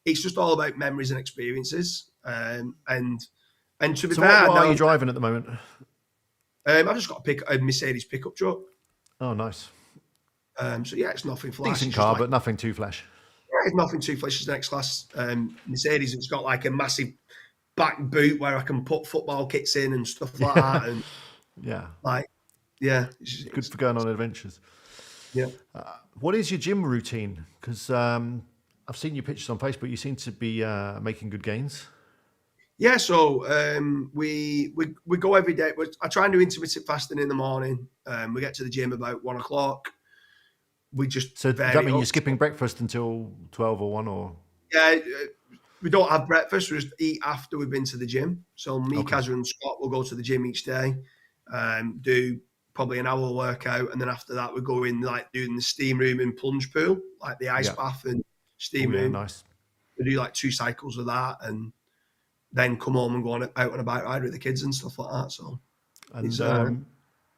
it's just all about memories and experiences. And to be fair, what are you driving at the moment? I've just got a Mercedes pickup truck. Oh, nice. So yeah, it's nothing flash. Decent car, but nothing too flash. Yeah, it's nothing too flash. It's next class. Mercedes. It's got like a massive back boot where I can put football kits in and stuff like that. And it's good for going on adventures. Yeah. What is your gym routine? Because I've seen your pictures on Facebook. You seem to be making good gains. Yeah, so we go every day. I try and do intermittent fasting in the morning. We get to the gym about 1 o'clock. We just does that mean you're skipping breakfast until 12 or 1 or? Yeah, we don't have breakfast. We just eat after we've been to the gym. So me, Kazza, and Scott will go to the gym each day, do probably an hour workout, and then after that we go in like doing the steam room and plunge pool, like the ice bath and steam room. Nice. We do like 2 cycles of that, and then come home and go out on a bike ride with the kids and stuff like that. So,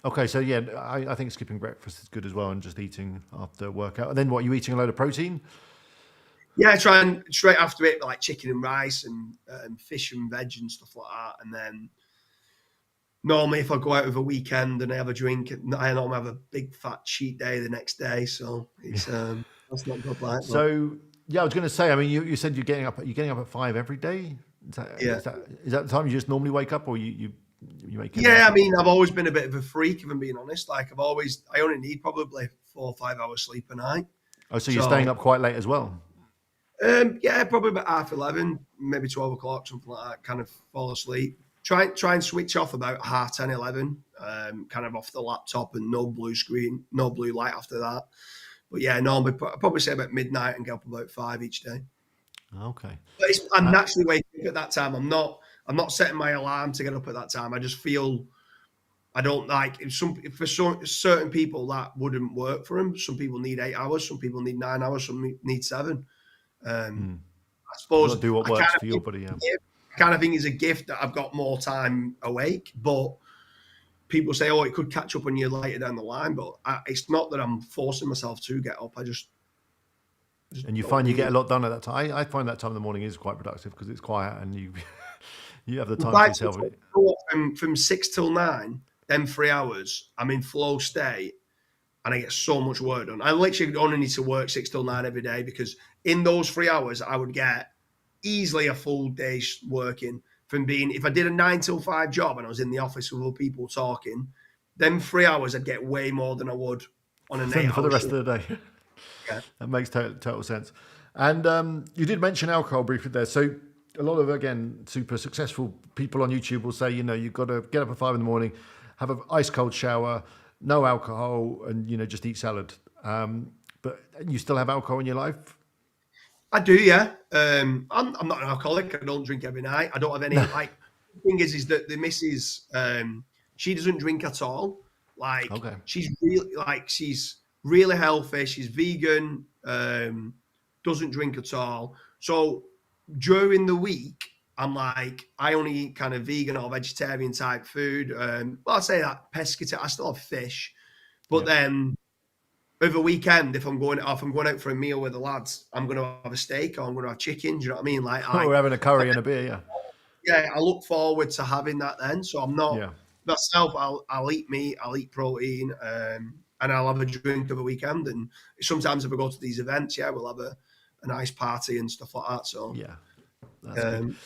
okay, so yeah, I think skipping breakfast is good as well, and just eating after workout. And then what, you eating a load of protein? Yeah, try and straight after it, like chicken and rice and fish and veg and stuff like that. And then normally if I go out of a weekend and I have a drink, I normally have a big fat cheat day the next day. So it's that's not good. Like, so yeah, I was going to say. I mean, you said you're getting up at 5 every day. Is that the time you just normally wake up, or you make? Yeah, I mean, I've always been a bit of a freak, if I'm being honest. Like I only need probably 4 or 5 hours sleep a night. Oh, so you're staying up quite late as well? Yeah, probably about 11:30, maybe 12 o'clock, something like that. Kind of fall asleep. Try and switch off about 10:30, 11. Kind of off the laptop and no blue screen, no blue light after that. But yeah, normally I'd probably say about midnight and get up about 5 each day. Okay. But I'm naturally waking up at that time. I'm not setting my alarm to get up at that time. I just feel I don't like for certain people that wouldn't work for them. Some people need 8 hours, some people need 9 hours, some need 7. I suppose do what works for your body. Yeah. I kind of think it's a gift that I've got more time awake, but people say, "Oh, it could catch up on you later down the line." But it's not that I'm forcing myself to get up. I just and you find you get a lot done at that time. I find that time in the morning is quite productive because it's quiet and you you have the time to yourself. From 6 till 9, then 3 hours, I'm in flow state. And I get so much work done. I literally only need to work 6 till 9 every day because in those 3 hours, I would get easily a full day's working from being, if I did a 9 till 5 job and I was in the office with other people talking, then 3 hours, I'd get way more than I would on an 8 for the rest of the day. Yeah. That makes total sense. And you did mention alcohol briefly there. So a lot of, again, super successful people on YouTube will say, you've got to get up at 5 in the morning, have an ice cold shower, no alcohol, and just eat salad. But you still have alcohol in your life? I do, yeah. I'm not an alcoholic. I don't drink every night. I don't have any like. The thing is that the missus, she doesn't drink at all. Like she's really healthy. She's vegan. Doesn't drink at all. So during the week, I'm like, I only eat kind of vegan or vegetarian type food. Well, I'll say that pescatarian. I still have fish, but then over weekend, if I'm going out for a meal with the lads, I'm going to have a steak or I'm going to have chicken. Do you know what I mean? Like, we're having a curry and a beer. Yeah. Yeah, I look forward to having that then. So I'm not myself. I'll eat meat. I'll eat protein, and I'll have a drink over the weekend. And sometimes if I go to these events, we'll have a nice party and stuff like that. So yeah.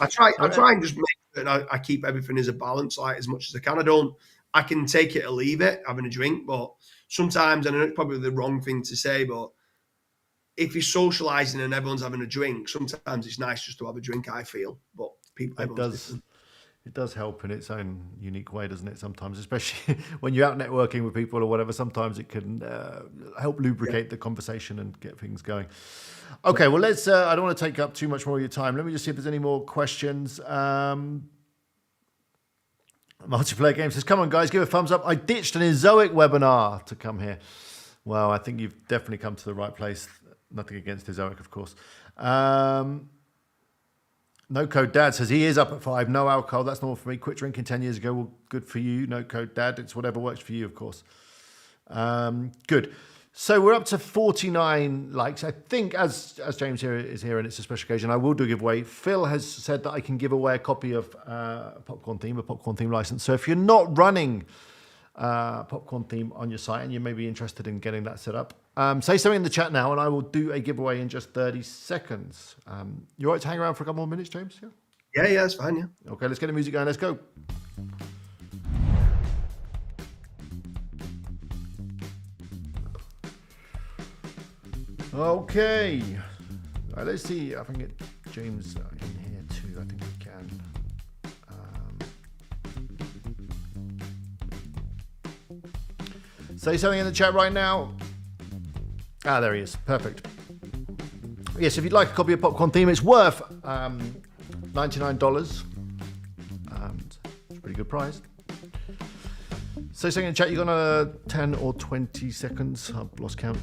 I try and just make sure that I keep everything as a balance, like as much as I can. I can take it or leave it, having a drink, but sometimes, and I know it's probably the wrong thing to say, but if you're socializing and everyone's having a drink, sometimes it's nice just to have a drink, I feel. But it does help in its own unique way, doesn't it? Sometimes, especially when you're out networking with people or whatever, sometimes it can help lubricate the conversation and get things going. Okay, well, let's. I don't want to take up too much more of your time. Let me just see if there's any more questions. Multiplayer Games says, come on, guys, give a thumbs up. I ditched an Ezoic webinar to come here. Well, I think you've definitely come to the right place. Nothing against Ezoic, of course. No Code Dad says he is up at 5. No alcohol. That's normal for me. Quit drinking 10 years ago. Well, good for you. No Code Dad. It's whatever works for you, of course. Good. So we're up to 49 likes. I think as James is here and it's a special occasion, I will do a giveaway. Phil has said that I can give away a copy of a Popcorn Theme license. So if you're not running Popcorn Theme on your site and you may be interested in getting that set up, say something in the chat now and I will do a giveaway in just 30 seconds. You all right to hang around for a couple more minutes, James? Yeah, that's fine, yeah. Okay, let's get the music going. Let's go. Okay. Right, let's see. I can get James in here too. I think we can. Say something in the chat right now. There he is. Perfect. Yes, if you'd like a copy of Popcorn Theme, it's worth $99. It's a pretty good price. Say something in the chat. You've got 10 or 20 seconds. I've lost count.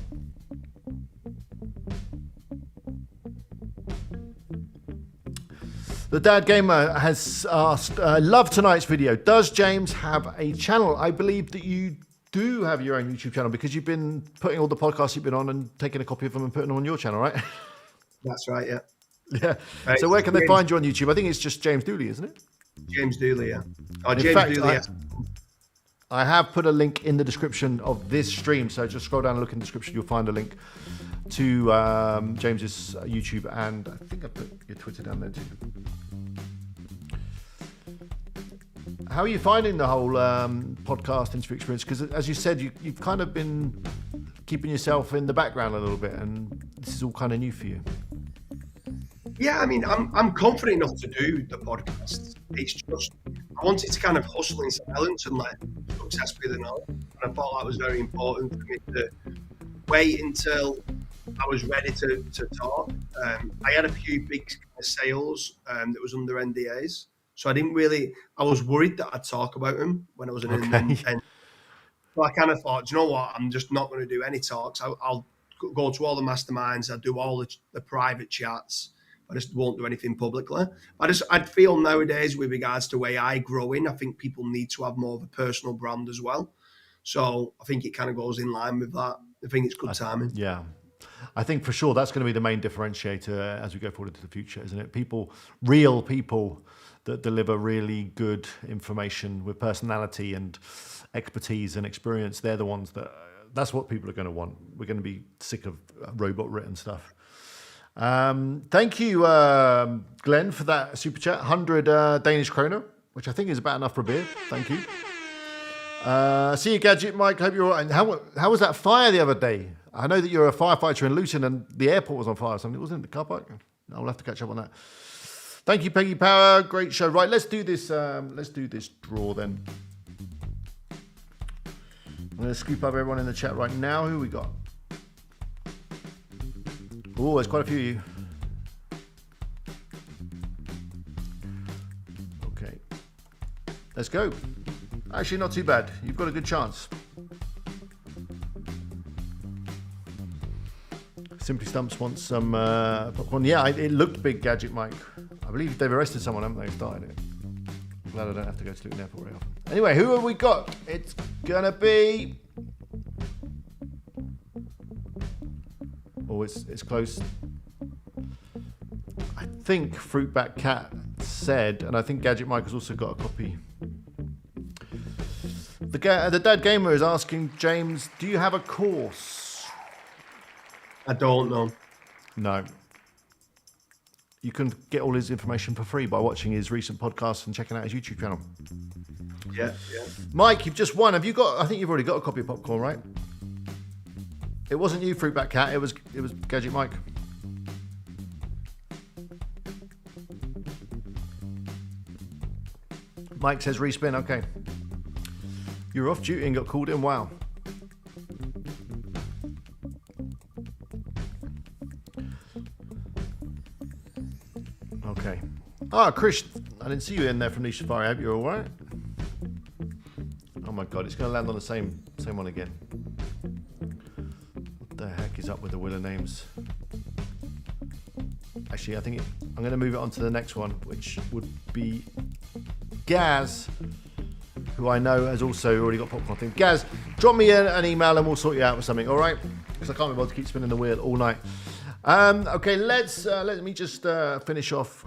The Dad Gamer has asked, love tonight's video. Does James have a channel? I believe that you do have your own YouTube channel because you've been putting all the podcasts you've been on and taking a copy of them and putting them on your channel, right? That's right, yeah. Yeah. Right. So where can they find you on YouTube? I think it's just James Dooley, isn't it? James Dooley, yeah. Or In James fact, Dooley. I have put a link in the description of this stream. So just scroll down and look in the description. You'll find a link to James's YouTube, and I think I put your Twitter down there too. How are you finding the whole podcast interview experience? Because as you said, you've kind of been keeping yourself in the background a little bit, and this is all kind of new for you. Yeah, I mean, I'm confident enough to do the podcast. It's just I wanted to kind of hustle in silence and let success be the norm. And I thought that was very important for me to wait until I was ready to talk. I had a few big sales that was under NDAs, so I was worried that I'd talk about them when I was in an so I kind of thought, do you know what? I'm just not going to do any talks. I'll go to all the masterminds. I'll do all the private chats. I just won't do anything publicly. I'd feel nowadays with regards to AI growing, I think people need to have more of a personal brand as well. So I think it kind of goes in line with that. I think it's good timing. Yeah. I think for sure that's going to be the main differentiator as we go forward into the future, isn't it? Real people that deliver really good information with personality and expertise and experience. They're the ones that's what people are going to want. We're going to be sick of robot written stuff. Thank you, Glenn, for that super chat. 100 Danish kroner, which I think is about enough for a beer. Thank you. See you, Gadget Mike. Hope you're all right. And how was that fire the other day? I know that you're a firefighter in Luton and the airport was on fire or something. Wasn't it the car park? I'll have to catch up on that. Thank you, Peggy Power. Great show. Right, let's do this. Let's do this draw then. I'm going to scoop up everyone in the chat right now. Who we got? Oh, there's quite a few of you. Okay. Let's go. Actually, not too bad. You've got a good chance. Simply Stumps wants some popcorn. Yeah, it looked big, Gadget Mike. I believe they've arrested someone, haven't they? Started it. I'm glad I don't have to go to Luton Airport very often. Anyway, who have we got? It's gonna be... Oh, it's close. I think Fruitback Cat said, and I think Gadget Mike has also got a copy. The Dad Gamer is asking, James, do you have a course? I don't know. No. You can get all his information for free by watching his recent podcasts and checking out his YouTube channel. Yeah. Mike, you've just won. I think you've already got a copy of Popcorn, right? It wasn't you, Fruitback Cat. It was Gadget Mike. Mike says respin. Okay. You're off duty and got called in. Wow. Okay. Chris, I didn't see you in there from Niche Safari. I hope you're all right. Oh my God, it's going to land on the same one again. What the heck is up with the Willa names? Actually, I think I'm going to move it on to the next one, which would be Gaz, who I know has also already got popcorn thing. Gaz, drop me an email and we'll sort you out with something, all right? Because I can't be able to keep spinning the wheel all night. Okay, let me just finish off.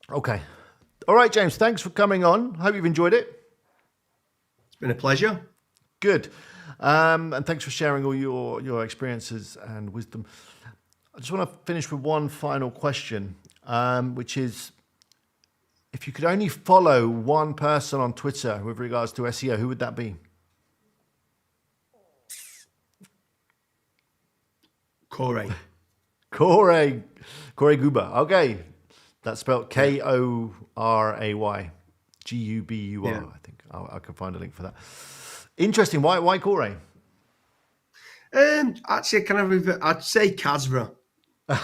Okay. All right, James, thanks for coming on. Hope you've enjoyed it. It's been a pleasure. Good. And thanks for sharing all your experiences and wisdom. I just want to finish with one final question, which is, if you could only follow one person on Twitter with regards to SEO, who would that be? Corey Guba. Okay. That's spelled Koray. Gubur, yeah. I think. I can find a link for that. Interesting. Why Corey? Actually, I'd say Kazra. I'm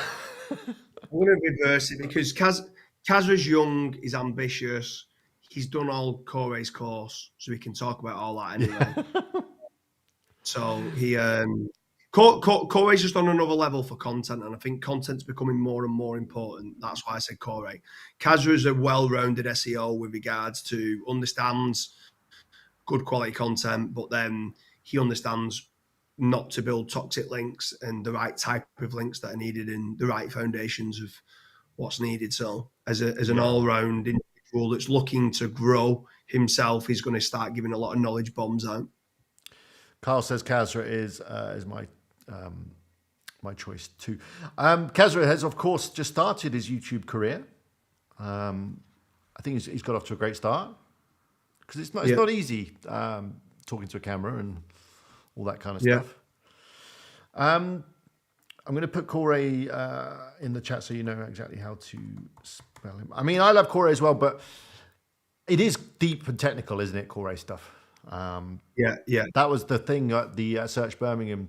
going to reverse it because Kazra's young, he's ambitious, he's done all Corey's course, so we can talk about all that anyway. So he... Corey's just on another level for content, and I think content's becoming more and more important. That's why I said Corey. Kazra is a well-rounded SEO with regards to understands good quality content, but then he understands not to build toxic links and the right type of links that are needed and the right foundations of what's needed. So as an all-round individual that's looking to grow himself, he's going to start giving a lot of knowledge bombs out. Carl says Kazra is my my choice too. Kazra has, of course, just started his YouTube career. I think he's got off to a great start because it's not easy talking to a camera and all that kind of stuff. I'm going to put Corey in the chat so you know exactly how to spell him. I mean, I love Corey as well, but it is deep and technical, isn't it, Corey stuff? That was the thing at the Search Birmingham.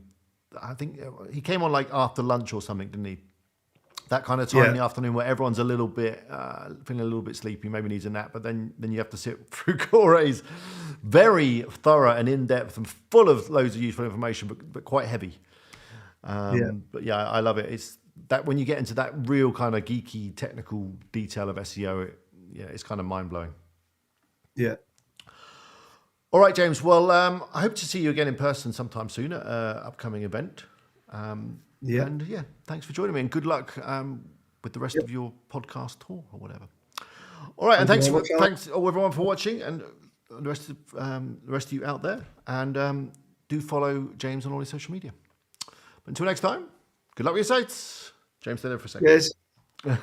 I think he came on like after lunch or something, didn't he? That kind of time in the afternoon where everyone's a little bit feeling a little bit sleepy, maybe needs a nap, but then you have to sit through Corey's very thorough and in-depth and full of loads of useful information, but quite heavy. But yeah, I love it. It's that when you get into that real kind of geeky technical detail of SEO, it's kind of mind-blowing. Yeah. All right, James. Well, I hope to see you again in person sometime soon at an upcoming event. And thanks for joining me, and good luck with the rest of your podcast tour or whatever. All right, and thanks everyone for watching, and the rest of you out there, and do follow James on all his social media. But until next time, good luck with your sites. James, stay there for a second. Yes.